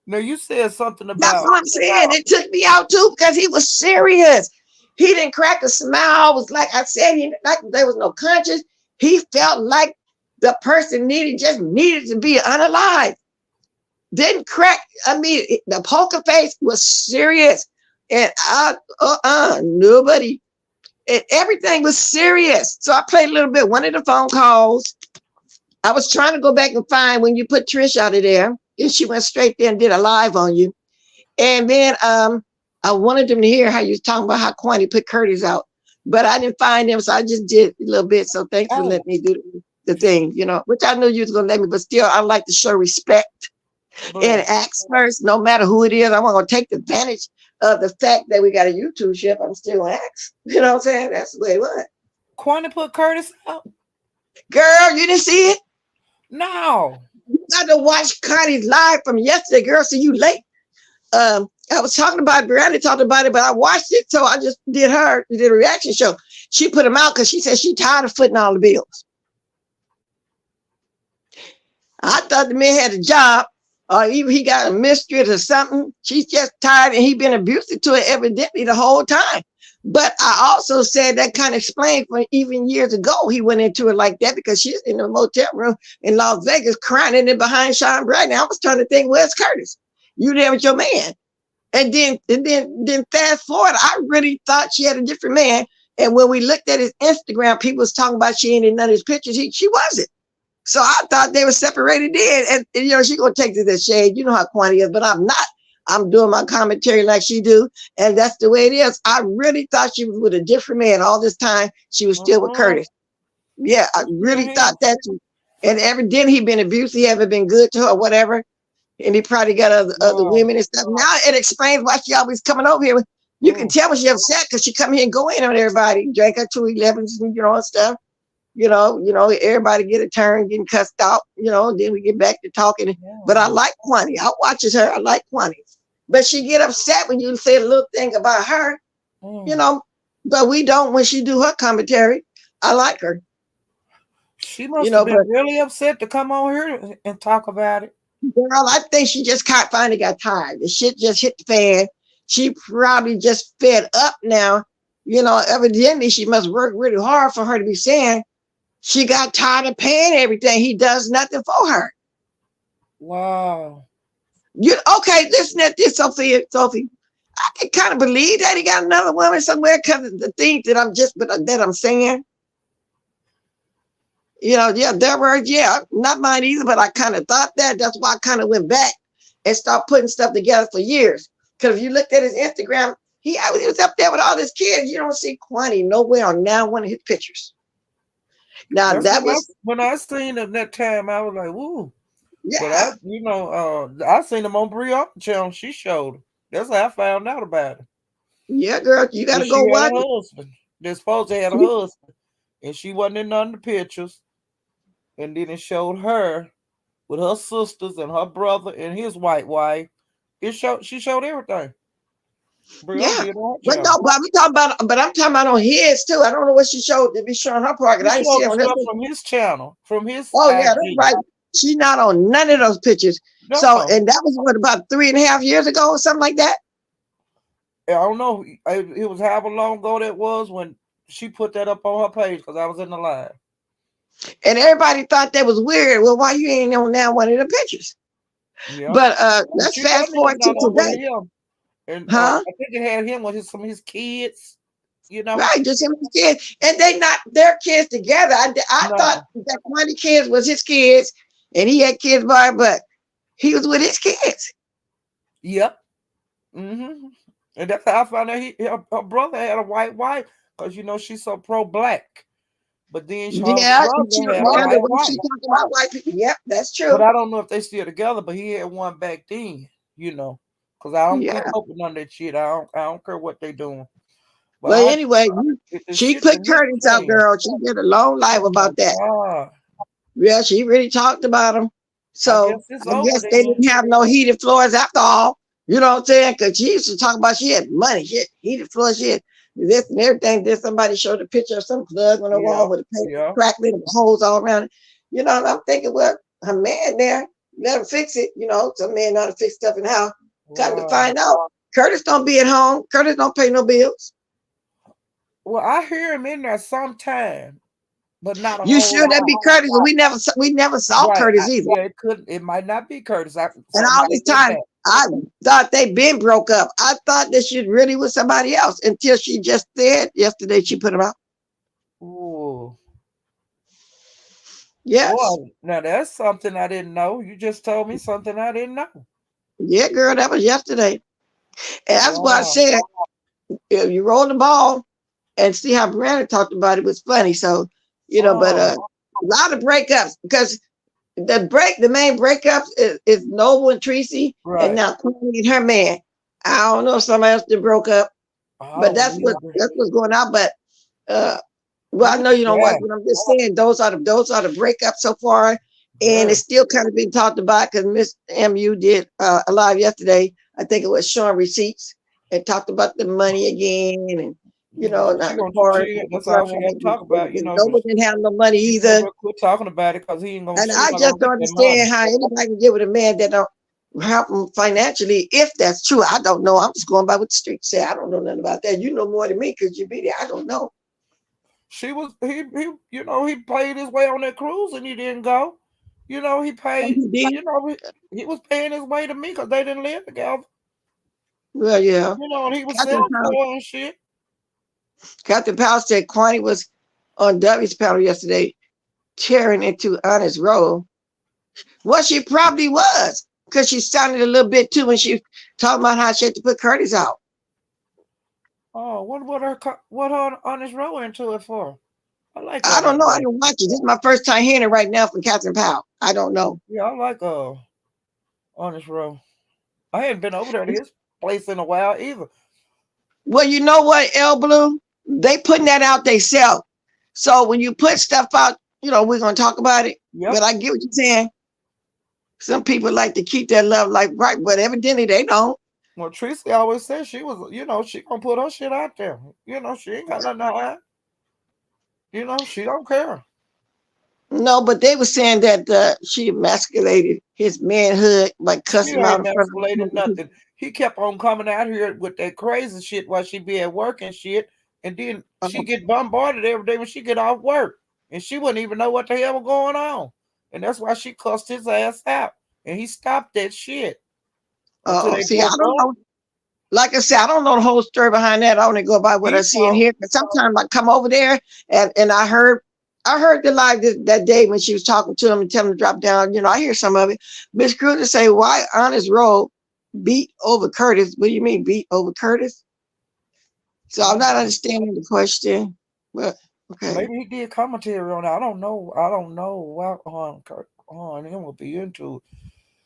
Now you said something about. That's what I'm saying. It took me out too because he was serious. He didn't crack a smile. It was like I said, like there was no conscience. He felt like the person needed to be unalive. Didn't crack. I mean, the poker face was serious, and nobody. And everything was serious. So I played a little bit. One of the phone calls. I was trying to go back and find when you put Trish out of there, and she went straight there and did a live on you. And then I wanted them to hear how you was talking about how Quannie put Curtis out, but I didn't find them, so I just did a little bit. So thanks for letting me do the thing, which I knew you was gonna let me, but still, I like to show respect and ask first, no matter who it is. I'm gonna take advantage of the fact that we got a YouTube ship. I'm still gonna ask. You know what I'm saying? That's the way it was. Quannie put Curtis out. Girl, you didn't see it? No. You got to watch Connie's live from yesterday, girl. So you late. I was talking about Brianna talked about it, but I watched it, so I just did a reaction show. She put him out because she said she tired of footing all the bills. I thought the man had a job, or even he got a mistress or something. She's just tired, and he been abusive to her evidently the whole time. But I also said that kind of explained for even years ago he went into it like that because she's in a motel room in Las Vegas crying in it behind Sean Bright. Now I was trying to think, where's Curtis? You there with your man? And then fast forward, I really thought she had a different man. And when we looked at his Instagram, people was talking about she ain't in none of his pictures. She wasn't. So I thought they were separated then. And she gonna take to the shade. You know how Quannie is, but I'm not. I'm doing my commentary like she do. And that's the way it is. I really thought she was with a different man all this time. She was still with Curtis. Yeah, I really thought that. And evidently he been abusive. He haven't been good to her or whatever. And he probably got other women and stuff. Now it explains why she always coming over here. You can tell when she upset because she come here and go in on everybody, drink her 211s, and stuff. Everybody get a turn, getting cussed out. Then we get back to talking. Yeah. But I like Quannie. I watches her. I like Quannie. But she get upset when you say a little thing about her. But we don't when she do her commentary. I like her. She must have been really upset to come on here and talk about it. Girl, I think she just finally got tired. The shit just hit the fan. She probably just fed up now. Evidently she must work really hard for her to be saying she got tired of paying everything. He does nothing for her. Wow. Okay, listen at this, Sophie. I can kind of believe that he got another woman somewhere because of the things that I'm saying. Their words, not mine either, but I kind of thought that. That's why I kind of went back and started putting stuff together for years. Because if you looked at his Instagram, he was up there with all his kids. You don't see Quannie nowhere on now one of his pictures. Now when I seen him that time, I was like, "Woo!" Yeah. But I seen him on Brianna channel. She showed him. That's how I found out about it. Yeah, girl, you gotta go watch. They're supposed to have a husband, and she wasn't in none of the pictures. And then it showed her with her sisters and her brother and his white wife. She showed everything. Yeah, but no, but I'm talking about on his too. I don't know what she showed to be showing her part. I didn't see it from his channel, from his. Oh yeah, that's right. She's not on none of those pictures. No. So, and that was what, about 3.5 years ago or something like that. I don't know. It was however long ago that was when she put that up on her page because I was in the live. And everybody thought that was weird. Well, why you ain't on now one of the pictures? Yeah. But let's fast forward to today. And I think it had him with some of his kids. Right, just him and his kids. And they not their kids together. I thought that Quannie kids was his kids and he had kids by, but he was with his kids. Yep. Mm-hmm. And that's how I found out her brother had a white wife because she's so pro-black. But then her Yeah, brother had a the white way wife. she talking about white people. Yep, that's true. But I don't know if they still together. But he had one back then, because I don't keep up with none of that shit. I don't care what they doing. But anyway, she put Curtis out, girl. She did a long live about that. God. Yeah, she really talked about him. So I guess they didn't have no heated floors after all. You know what I'm saying? Because she used to talk about she had money, she had heated floors, she had this and everything. Then somebody showed a picture of some plug on the wall with a paper crackling holes all around it. And I'm thinking, well, her man there, let him fix it. Some man know how to fix stuff in the house. Time to find out, Curtis don't be at home. Curtis don't pay no bills. Well, I hear him in there sometime, but not a You whole sure that be Curtis? We never saw Curtis either. Yeah, it might not be Curtis. And all this time, I thought they been broke up. I thought that she really was somebody else until she just said yesterday she put him out. Ooh. Yes. Boy, now that's something I didn't know. You just told me something I didn't know. Yeah, girl, that was yesterday. And that's why I said, if you roll the ball and see how Brianna talked about it was funny. So, but a lot of breakups because the main breakups is Noble and Tracy, and now Quannie and her man. I don't know if somebody else that broke up, but that's what's going on. But I know you don't watch, but I'm just saying those are the breakups so far, and it's still kind of being talked about because Miss MU did a live yesterday. I think it was showing receipts and talked about the money again, and not the part. That's all she got to talk about. Nobody didn't have no money either. Quit talking about it because he ain't gonna. And I just don't understand how anybody can get with a man that don't help him financially. If that's true, I don't know. I'm just going by what the streets say. I don't know nothing about that. You know more than me because you be there. I don't know. He paid his way on that cruise and he didn't go. He paid. He was paying his way to me because they didn't live together. Well, yeah. And he was selling and shit. Captain Powell said Quannie was on W's panel yesterday, tearing into Honest Roll. Well, she probably was because she sounded a little bit too when she talked about how she had to put Curtis out. Oh, what her Honest Roll into it for? I don't know. I didn't watch it. This is my first time hearing it right now from Catherine Powell. I don't know. Yeah, I like Honest Roll. I hadn't been over there to his place in a while either. Well, you know what, L Blue? They putting that out themselves. So when you put stuff out, we're gonna talk about it. Yep. But I get what you're saying. Some people like to keep their love life right, but evidently they don't. Well, Tracy always said she was, she gonna put her shit out there. She ain't got nothing to hide. She don't care. No, but they were saying that she emasculated his manhood by cussing him out in front of him. Nothing. He kept on coming out here with that crazy shit while she be at work and shit, and then she get bombarded every day when she get off work, and she wouldn't even know what the hell was going on, and that's why she cussed his ass out, and he stopped that shit. See, I don't know. Like I said, I don't know the whole story behind that. I only go by what I see and hear. But sometimes I come over there and I heard the live that day when she was talking to him and telling him to drop down. I hear some of it. Miss Cruiser say, "Why Honest Roll beat over Curtis?" What do you mean beat over Curtis? So I'm not understanding the question. But okay, maybe he did commentary on it. I don't know why him would be into it.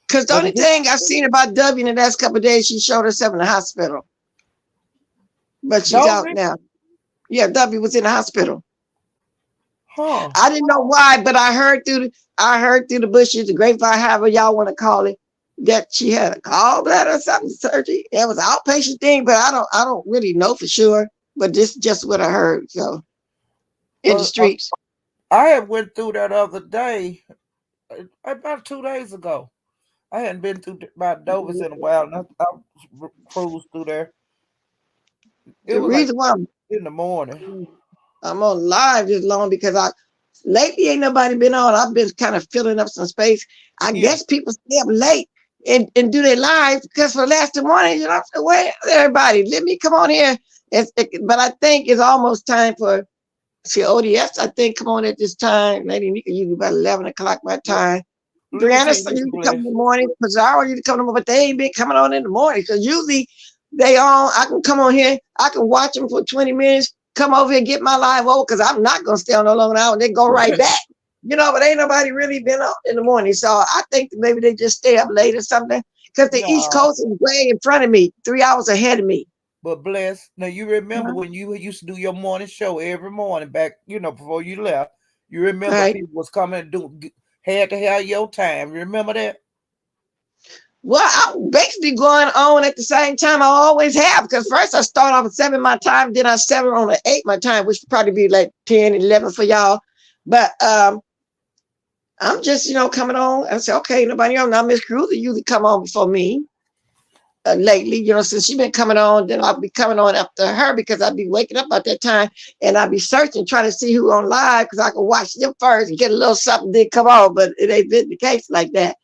Because the only thing I've seen about W in the last couple of days, she showed herself in the hospital. But she's out now. Yeah, W was in the hospital. Huh. I didn't know why, but I heard through the bushes, the grapevine, however y'all want to call it, that she had a gallbladder or something surgery. It was an outpatient thing, but I don't really know for sure. But this is just what I heard. So in the streets. I had went through that other day, about 2 days ago. I hadn't been through by Dover's in a while, and I cruised through there. The reason why I'm in the morning. I'm on live this long because lately ain't nobody been on. I've been kind of filling up some space. I guess people stay up late and do their live because for the last 2 mornings, wait, everybody, let me come on here But I think it's almost time for ODS. I think come on at this time. Lady Nika, you about 11 o'clock my time. Let me Brianna, tell you so this, you can come in Bless. the morning. Pizarro, you can come in the morning, but they ain't been coming on in the morning because usually they on. I can come on here. I can watch them for 20 minutes. Come over here and get my live over because I'm not gonna stay on no long hour and then go right back. But ain't nobody really been up in the morning. So I think that maybe they just stay up late or something. Because the East No, Coast is way in front of me, 3 hours ahead of me. but Bless. Now you remember when you used to do your morning show every morning back, before you left. You remember Right. people was coming and had to have your time. Remember that? Well, I'm basically going on at the same time I always have. Because first I start off at 7 my time, then I 7 on at 8 my time, which would probably be like 10, 11 for y'all. But I'm just, coming on. I say, okay, nobody on. Now Miss Cruiser usually come on before me. Lately, since she been coming on, then I'll be coming on after her because I'll be waking up at that time and I'll be searching, trying to see who on live because I can watch them first and get a little something, then come on. But it ain't been the case like that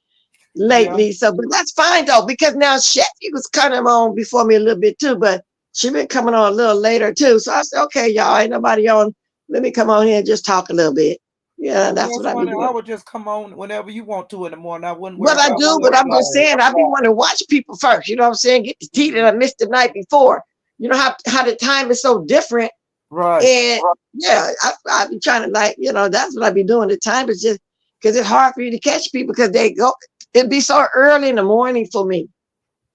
Yeah. lately. So, but that's fine though, because now Sheffy was kind of on before me a little bit too, but she been coming on a little later too. So I said, okay, y'all, ain't nobody on. Let me come on here and just talk a little bit. Yeah, Well, that's Bless, what I be honey, I doing. would just come on whenever you want to in the morning. I wouldn't worry What I about do, what but I'm just like. saying, I be wanting to watch people first. You know what I'm saying? Get the tea that I missed the night before. You know how the time is so different. Right. And yeah, I be trying to that's what I be doing. The time is just because it's hard for you to catch people because it'd be so early in the morning for me.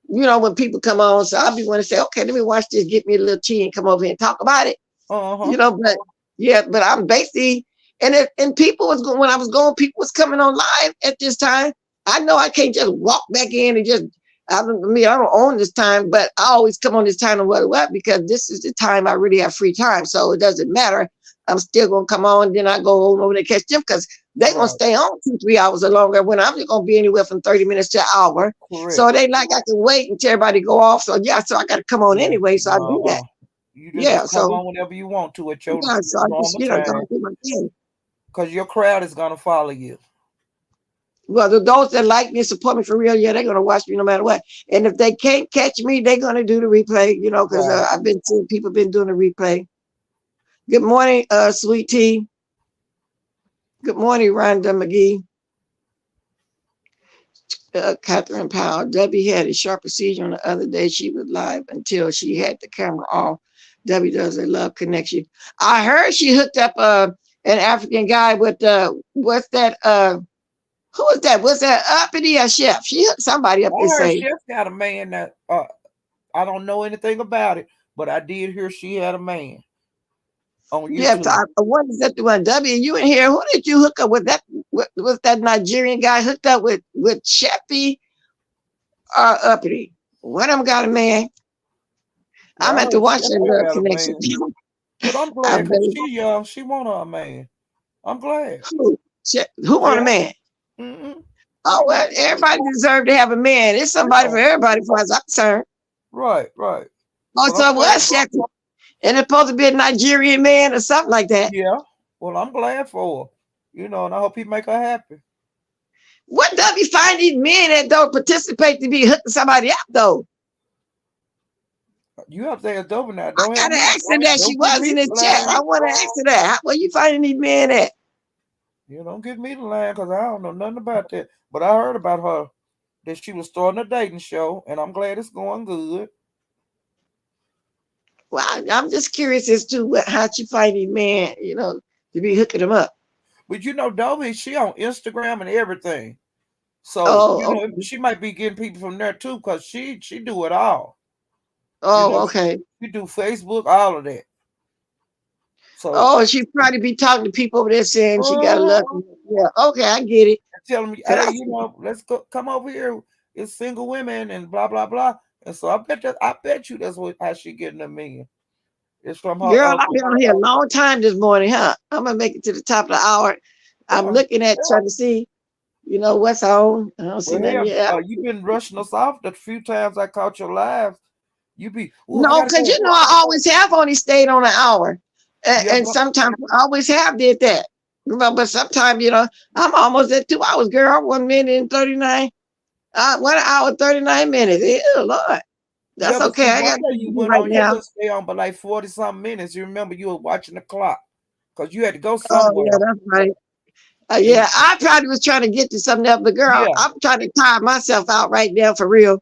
When people come on, so I'll be wanting to say, okay, let me watch this, get me a little tea and come over here and talk about it. Uh-huh. But yeah, but I'm basically, and people was going, when I was going, people was coming on live at this time. I know I can't just walk back in and just, I don't own this time, but I always come on this time no matter what, because this is the time I really have free time. So it doesn't matter. I'm still going to come on. Then I go over and catch them because they're going to stay on 2-3 hours or longer when I'm just going to be anywhere from 30 minutes to an hour. Correct. So it ain't like I can wait until everybody go off. So yeah, so I got to come on Yeah. anyway. So I do that. You Yeah. just come So on whenever you want to at your yeah, so I just, normal gonna time, do my thing. because your crowd is gonna follow you. Well, those that like me, support me for real, yeah, they're gonna watch me no matter what. And if they can't catch me, they're gonna do the replay, because Right. I've been seeing people been doing the replay. Good morning, Sweet Tea. Good morning, Rhonda McGee. Catherine Powell. Debbie had a sharp procedure on the other day. She was live until she had the camera off. Debbie does a love connection. I heard she hooked up an African guy with what's that? Who was that? Was that Uppity or Chef? She hooked somebody up. I They heard say. Chef got a man that I don't know anything about it, but I did hear she had a man on Yeah, so YouTube. what is that the one? W, you in here? Who did you hook up with? That was that Nigerian guy hooked up with Sheffy or Uppity? One of them got a man. Yeah, I'm I at the heard Chef Washington Love got a Connection. man. But I'm I glad because bet she young. She want her a man. I'm glad. who want a Chef. man? Mm-hmm. Oh She well, want. everybody deserves to have a man. It's somebody Yeah. for everybody, as far as I'm concerned. Right. Right. Oh, But I'm so it glad. was Sheffy, and it's supposed to be a Nigerian man or something like that. Yeah. Well, I'm glad for her. And I hope he make her happy. What does he find these men that don't participate to be hooking somebody up though? You have to ask Dover now. I Don't have gotta me. ask her that. She Don't give was me in the the chat. line. I want to ask her that. Where you finding these men at? Don't give me the line because I don't know nothing about that. But I heard about her that she was starting a dating show, and I'm glad it's going good. Well, I'm just curious as to how she find these men, to be hooking them up. But Dover, she on Instagram and everything. So, Oh, okay. she might be getting people from there too, because she do it all. Oh, okay. She do Facebook, all of that. So, Oh, she probably be talking to people over there saying she got a uh, love. Yeah, okay, I get it. tell me, Cause hey, let's go come over here. It's single women and blah blah blah. And so I bet you that's how she getting them men. It's from her girl, I've uncle. been on here a long time this morning, huh? I'm gonna make it to the top of the hour. I'm Yeah. looking at trying to see, what's on. I don't see Well, nothing hell, yet. you've been rushing us off the few times I caught your live. You be, I No, gotta because go. I always have only stayed on an hour. Yeah, And but sometimes I always have did that. But sometimes, I'm almost at 2 hours, girl. 1 minute and 39. 1 hour, 39 minutes. Ew, Lord. That's but see, okay. I one got day you to went right on, you now. didn't stay on but like 40 something minutes. You remember you were watching the clock because you had to go Oh somewhere. yeah, that's right. And Yeah, I probably was trying to get to something else, but girl, yeah, I'm trying to tire myself out right now for real.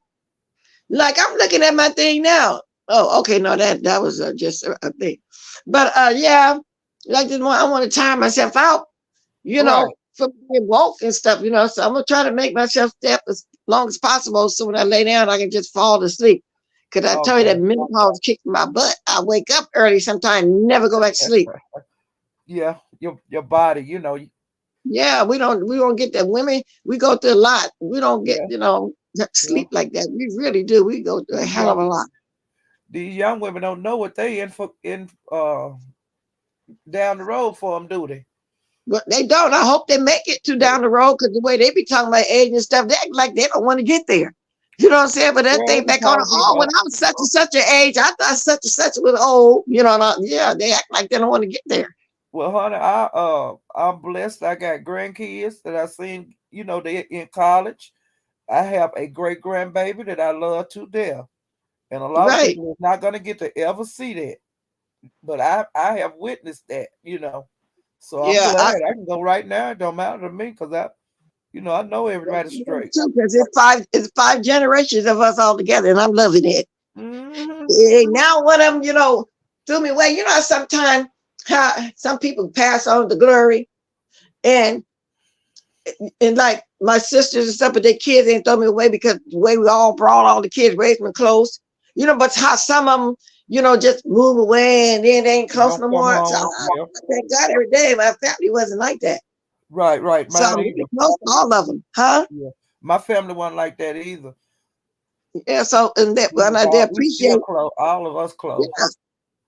Like I'm looking at my thing now. Oh, okay, no, that was just a thing. But yeah, like this one, I want to tire myself out, right. for being woke and stuff, So I'm gonna try to make myself stay up as long as possible, so when I lay down, I can just fall to sleep. Cause I tell you Okay. that menopause kicked my butt. I wake up early sometimes, never go back to sleep. Yeah, your body, Yeah, we don't get that. Women, we go through a lot. We don't get, yeah, yeah. sleep like that. We really do. We go through a These hell of young a lot. these young women don't know what they in down the road for them, do they? But they don't. I hope they make it to down the road because the way they be talking about age and stuff, they act like they don't want to get there. You know what I'm saying? But that Well, thing they be back on, calling me oh, when I was such and such an age, I thought such and such was old. Yeah, they act like they don't want to get there. well, honey, I'm blessed. I got grandkids that I seen, they in college. I have a great grandbaby that I love to death. And a lot of Right. people is not gonna get to ever see that. But I have witnessed that. So I'm Yeah, glad I can go right now. It don't matter to me because I know everybody's straight. too, because it's five generations of us all together, and I'm loving it. Hmm. Now one of them, threw me away. Sometimes how some people pass on the glory, and like my sisters and stuff, but their kids ain't throw me away because the way we all brought all the kids, raised them close. But how some of them, just move away and then they ain't close Don't no come more. So home. I Yeah. thank God every day my family wasn't like that. Right, right. So Mine we either. close to all of them, huh? Yeah. My family wasn't like that either. Yeah. So and that when they We still appreciate, close. All of us close. yeah,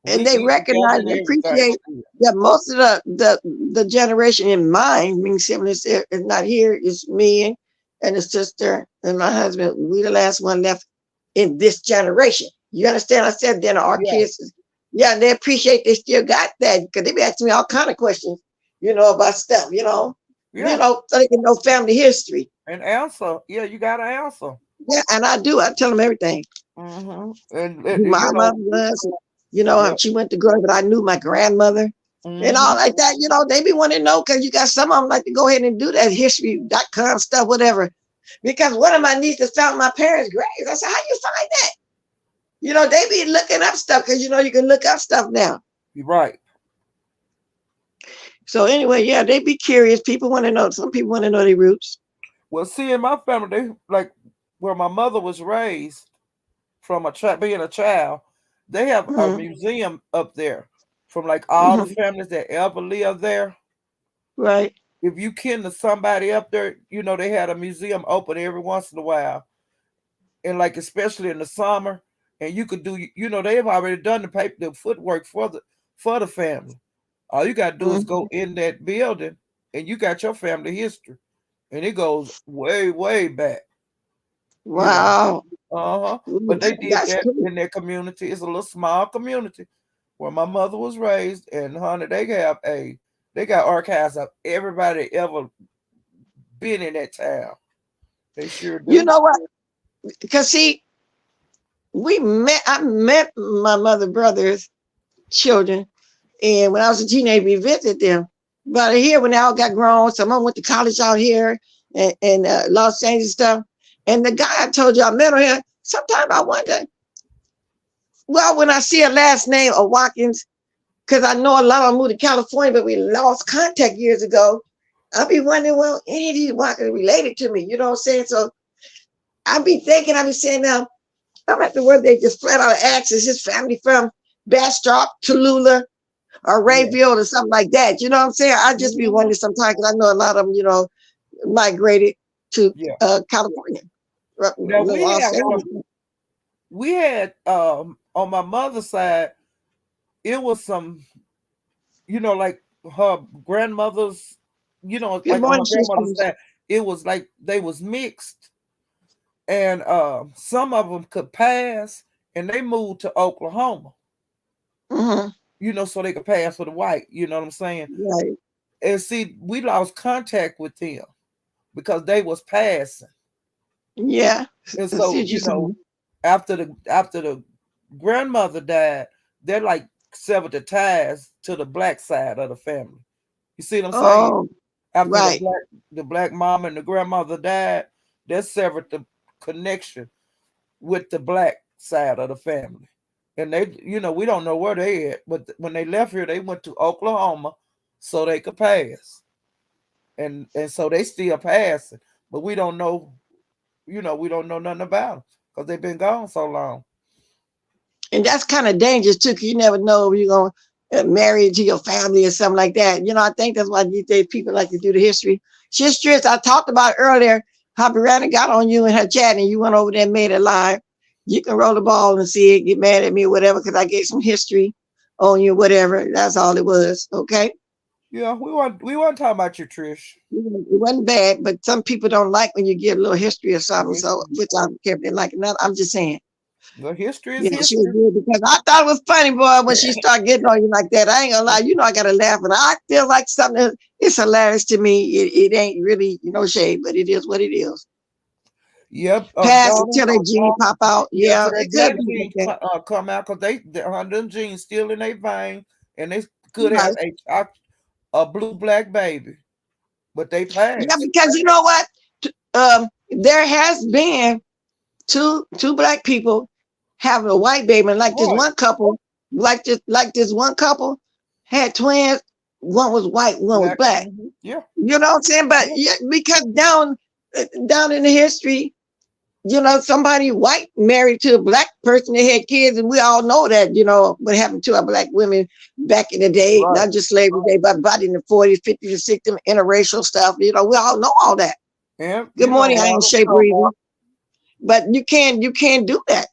We and they eat together recognize and and everything. appreciate that most of the generation in mine, meaning siblings, is not here. It's me and the sister and my husband. We the last one left in this generation. You understand? I said then our Yeah. kids, yeah, and they appreciate they still got that because they be asking me all kind of questions, about stuff, Yeah. so they can know family history. And answer. Yeah, you gotta answer. Yeah, and I do. I tell them everything. Mm-hmm. And Who my mother was, yeah. she went to girl, but I knew my grandmother and all Mm-hmm. like that. They be wanting to know because you got some of them like to go ahead and do that history.com stuff, whatever. Because one of my nieces found my parents' graves. I said, how you find that? They be looking up stuff because you can look up stuff now. You're right. So anyway, yeah, they be curious. People want to know. Some people want to know their roots. Well, see, in my family, they like where my mother was raised from being a child. They have a Hmm. museum up there from like all the Hmm. families that ever lived there. Right. If you kin to somebody up there, they had a museum open every once in a while, and like especially in the summer, and you could do, they've already done the footwork for the family. All you gotta do is Hmm. go in that building, and you got your family history, and it goes way, way back. You know. Wow. Uh-huh. But they did That's that cool. in their community. It's a little small community where my mother was raised, and honey, they got archives of everybody ever been in that town. They sure You do. know what? Because see, I met my mother brothers children, and when I was a teenager, we visited them. But here, when they all got grown, some of them went to college out here and Los Angeles stuff. And the guy I told you I met on here, sometimes I wonder, well, when I see a last name of Watkins, because I know a lot of them moved to California, but we lost contact years ago. I'll be wondering, well, any of these Watkins related to me, you know what I'm saying? So I'll be thinking, I'll be saying now, I'm at the word they just flat out ask, is his family from Bastrop, Tallulah, or Yeah. Rayfield or something like that. You know what I'm saying? I just be Mhm. wondering sometimes because I know a lot of them, migrated to Yeah. California, Now Los Angeles. we had on my mother's side, it was some, like her grandmother's, Good like on morning, her grandmother's sisters. side, it was like they was mixed. And some of them could pass, and they moved to Oklahoma, Hmm. so they could pass for the white. You know what I'm saying? Right. And see, we lost contact with them because they was passing, Yeah. and I see so what you're saying. after the grandmother died, they're like severed the ties to the black side of the family. You see what I'm saying? Oh, After right. the black mom and the grandmother died, they severed the connection with the black side of the family. And they, we don't know where they at, but when they left here, they went to Oklahoma so they could pass. And so they still passing, but we don't know, we don't know nothing about them because they've been gone so long. And that's kind of dangerous too, because you never know if you're going to marry into your family or something like that. I think that's why these days people like to do the history. History, I talked about earlier, how Brianna got on you in her chat and you went over there and made it live. You can roll the ball and see it, get mad at me or whatever, because I gave some history on you, whatever. That's all it was. Okay. Yeah, we want to talk about you, Trish. It wasn't bad, but some people don't like when you give a little history or something. So, which I don't care if they like it. I'm just saying. The history is She was history. good because I thought it was funny, boy, when she started getting on you like that. I ain't gonna lie, I gotta laugh, and I feel like something it's hilarious to me. It ain't really, shade, but it is what it is. Yep, Pass daughter. until that gene pop out. Yeah, Yeah, so that it could black be like gene that. come out because them genes still in their vein, and they could have Right. a blue black baby, but they Yeah, passed. because you know what? There has been two black people having a white baby, and like this Right. one couple, like this one couple had twins. One was white, one was Black. black. Mhm. Yeah. You know what I'm saying? But Yeah. yeah, because down in the history, somebody white married to a black person, they had kids, and we all know that, what happened to our black women back in the day, Right. not just slavery day, but in the 40s, 50s, and 60s, interracial stuff. We all know all that. And Good morning, I ain't Shea Breezy. But you can't do that.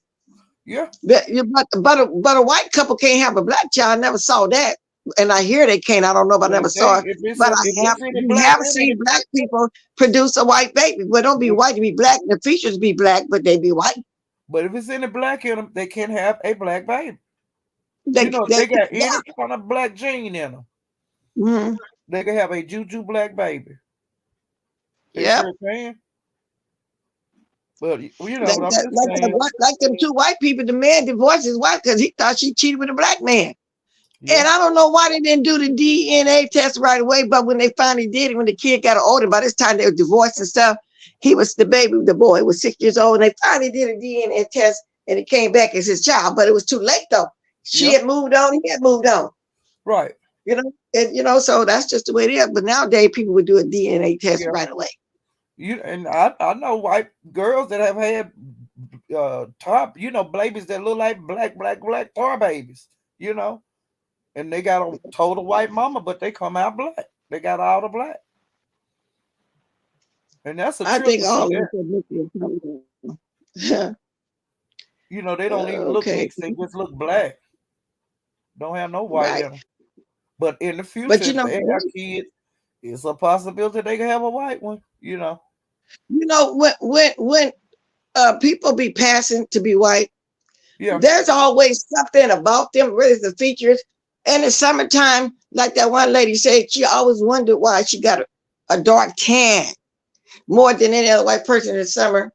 yeah. But a white couple can't have a black child. I never saw that. And I hear they can't. I don't know if I Well, never saw it. But if it's any you black have women, seen black people produce a white baby. Well, don't be if, white to be black. The features be black, but they be white. but if it's any black in them, they can have a black baby. They, If they, they got yeah. any kind of black gene in them, Mhm. they can have a juju black baby. They Yep. sure can. But Like I'm that, just like that, saying. like them two white people. The man divorced his wife because he thought she cheated with a black man. Yeah. And I don't know why they didn't do the DNA test right away, but when they finally did it, when the kid got older, by this time they were divorced and stuff, he was the boy was 6 years old, and they finally did a DNA test, and it came back as his child, but it was too late though. She Yep. had moved on, he had moved on, Right. so that's just the way it is. But nowadays people would do a DNA test Yeah. right away. I know white girls that have had babies that look like black tar babies, and they got a total white mama, but they come out black. They got all the black. And that's a I trip think to see all of that. us They don't even look okay, mixed, they just look black. Don't have no white right. in them. But in the But future, if they have kids, it's a possibility they can have a white one. when people be passing to be white, Yeah. there's always something about them, really the features. And in summertime, like that one lady said, she always wondered why she got a dark tan more than any other white person in the summer.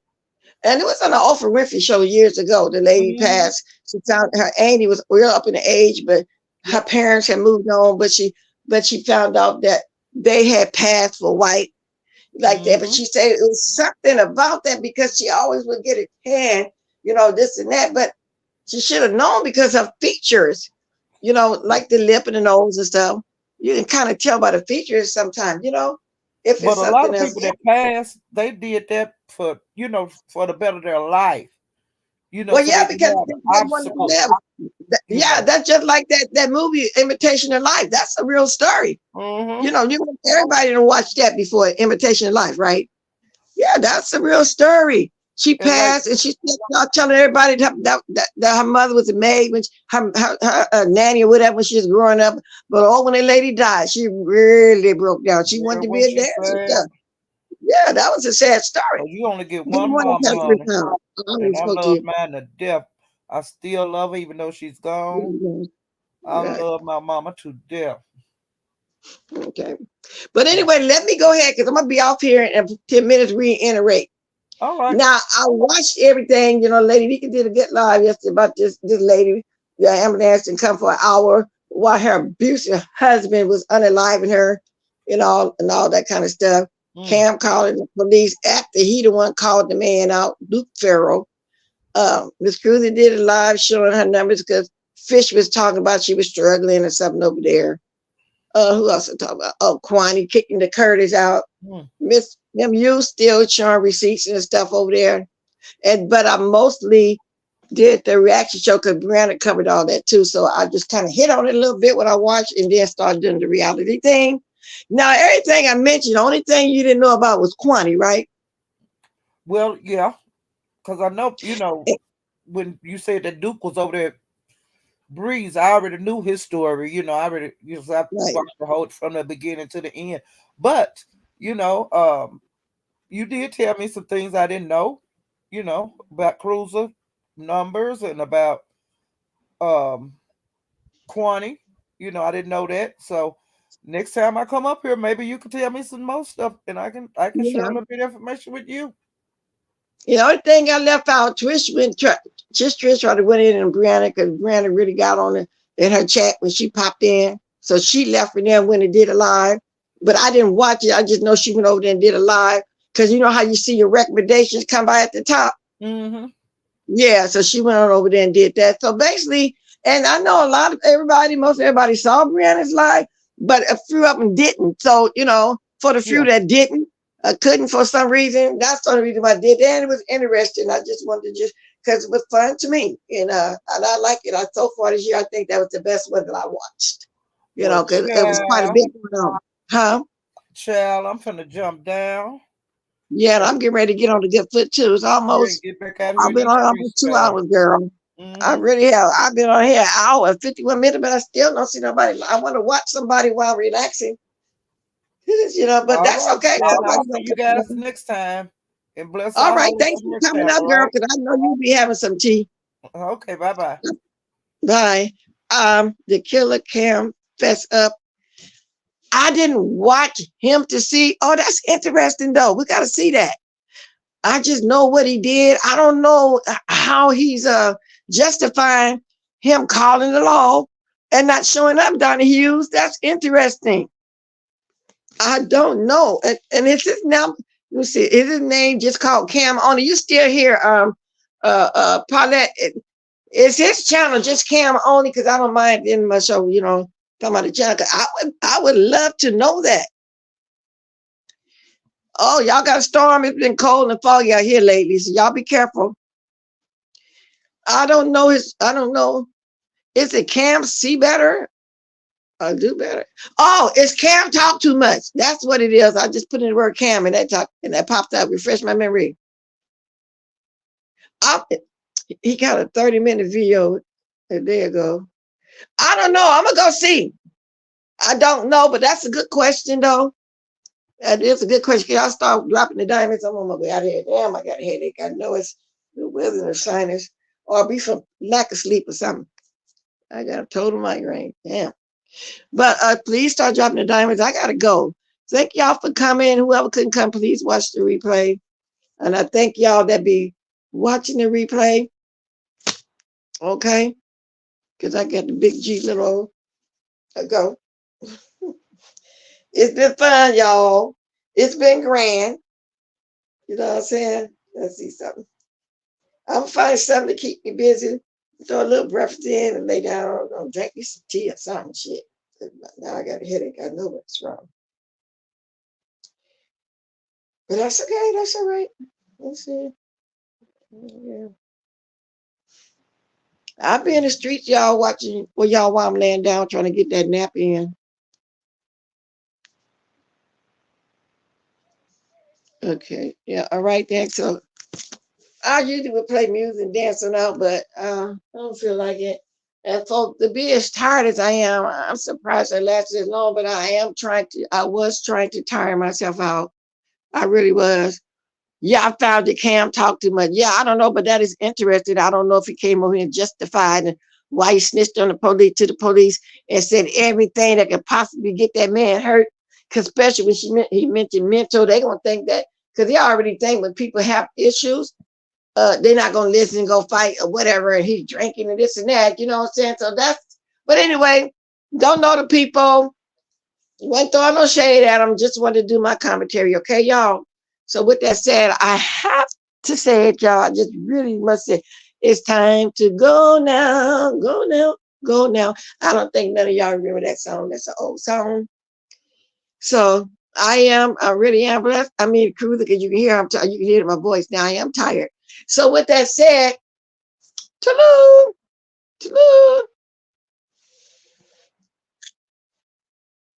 And it was on the Oprah Winfrey show years ago. The lady Mm-hmm. passed. She found her auntie was real up in the age, but her Yep. parents had moved on. But she found out that they had passed for white like that. But Mm-hmm. she said it was something about that because she always would get a tan, this and that. But she should have known because of features, Yep. like the lip and the nose and stuff. You can kind of tell by the features sometimes, if But it's a lot something of else. people that passed, they did that for the better of their life. Well, So they yeah, didn't because have they the wanted to obstacles. You Yeah, know. that's just like that movie, Imitation of Life. That's a real story. Mm-hmm. Everybody done watched that before, Imitation of Life, right? Yeah, that's a real story. She And like, passed, and she started telling everybody that her mother was a maid, when her nanny or whatever when she was growing up. But when the lady died, she really broke down. She yeah, wanted to be when a she dancer and said, stuff. Yeah, that was a sad story. you only get Good one morning, mama, Patrick. honey. I And already I spoke to love you. mine to death. I still love her even though she's gone. I Right. love my mama to death. Okay. But anyway, let me go ahead because I'm gonna be off here in 10 minutes reiterate. All right. Now I watched everything. You know, Lady Vika did a good live yesterday about this lady. The ambulance didn't come for an hour while her abusive husband was unaliving her, and all that kind of stuff. Mm. Cam calling the police after he the one called the man out, Duke Pharaoh. Miss Cruzy did a live showing her numbers because Fish was talking about she was struggling or something over there. Who else I talk about? Oh, Quannie kicking the Curtis out. Mm. Miss them you still showing receipts and stuff over there. But I mostly did the reaction show because Brianna covered all that too. So I just kind of hit on it a little bit when I watched and then started doing the reality thing. Now everything I mentioned, the only thing you didn't know about was Quannie, right? Well, yeah, because I know, when you said that Duke was over there, Breeze, I already knew his story. I Right. watched the whole from the beginning to the end. But, you know, um, you did tell me some things I didn't know, about cruiser numbers and about um Quantity. I didn't know that. So next time I come up here, maybe you can tell me some more stuff and I can share a Yeah. little bit of information with you. The only thing I left out, Trish tried to went in and Brianna because Brianna really got on it in her chat when she popped in. So she left for them when it did a live. But I didn't watch it. I just know she went over there and did a live. Because you know how you see your recommendations come by at the top? Mm-hmm. Yeah, so she went on over there and did that. So basically, and I know a lot of most everybody saw Brianna's live, but a few of them didn't. So, for the few Yeah. that didn't, couldn't for some reason, that's the only reason why I did that. And it was interesting. I just wanted to because it was fun to me. And I like it. So far this year, I think that was the best one that I watched, Well, because it was quite a bit going on. Huh? child, I'm finna jump down Yeah, and and I'm getting ready to get on the good foot too. It's almost, get back out here I've in been these on streets, almost 2 hours, child. girl. I Mm-hmm. really have. I've been on here an hour and 51 minutes, but I still don't see nobody. I want to watch somebody while relaxing, but All that's right, okay. then I'll Somebody's see gonna you come guys along. next time. And bless All our right. holy Thanks name for next coming time, up, all girl, right? because I know you'll be having some tea. Okay, bye-bye. Bye. The killer Cam fess up. I didn't watch him to see. Oh, that's interesting though. We got to see that. I just know what he did. I don't know how he's justifying him calling the law and not showing up, Donnie Hughes. That's interesting. I don't know. And it's his now. Let me see. Is his name just called Cam Only? You still here, Paulette? Is his channel just Cam Only? Because I don't mind in my show, talking about the channel. 'Cause I would love to know that. Oh, y'all got a storm. It's been cold and foggy out here lately, so y'all be careful. I don't know his. I don't know. Is it Cam see better or do better? Oh, it's Cam talk too much. That's what it is. I just put in the word Cam and that talk and that popped up. Refresh my memory. I, he got a 30-minute video a day ago. I don't know. I'm gonna go see. I don't know, but that's a good question though. That is a good question. I'll start dropping the diamonds. I'm on my way out here. Damn, I got a headache. I know it's the weather or sinus, or I'll be from lack of sleep or something. I got a total migraine. Damn. But please start dropping the diamonds. I gotta go. Thank y'all for coming. Whoever couldn't come, please watch the replay. And I thank y'all that be watching the replay. Okay, because I got the big G little go. It's been fun, y'all. It's been grand. You know what I'm saying? Let's see something. I'm gonna find something to keep me busy. Throw a little breakfast in and lay down. I'll drink me some tea or something. Shit. Now I got a headache. I know what's wrong. But that's okay. That's all right. Let's see. Yeah. I'll be in the streets, y'all, watching y'all while I'm laying down trying to get that nap in. Okay. Yeah. All right, then. So I usually would play music and dancing out, but I don't feel like it. And for to be as tired as I am, I'm surprised I lasted as long, but I was trying to tire myself out. I really was. Yeah, I found that Cam talked too much. Yeah, I don't know, but that is interesting. I don't know if he came over here and justified and why he snitched on the police to the police and said everything that could possibly get that man hurt. Because especially when he mentioned mental, they gonna think that because they already think when people have issues, they're not gonna listen and go fight or whatever, and he's drinking and this and that, you know what I'm saying? So that's, but anyway, don't know the people, wasn't throwing no shade at them, just wanted to do my commentary, okay, y'all? So with that said, I have to say it, y'all. I just really must say, it's time to go now, go now, go now. I don't think none of y'all remember that song. That's an old song. So I really am blessed. I mean, cruising, because you can hear, you can hear my voice now. I am tired. So with that said,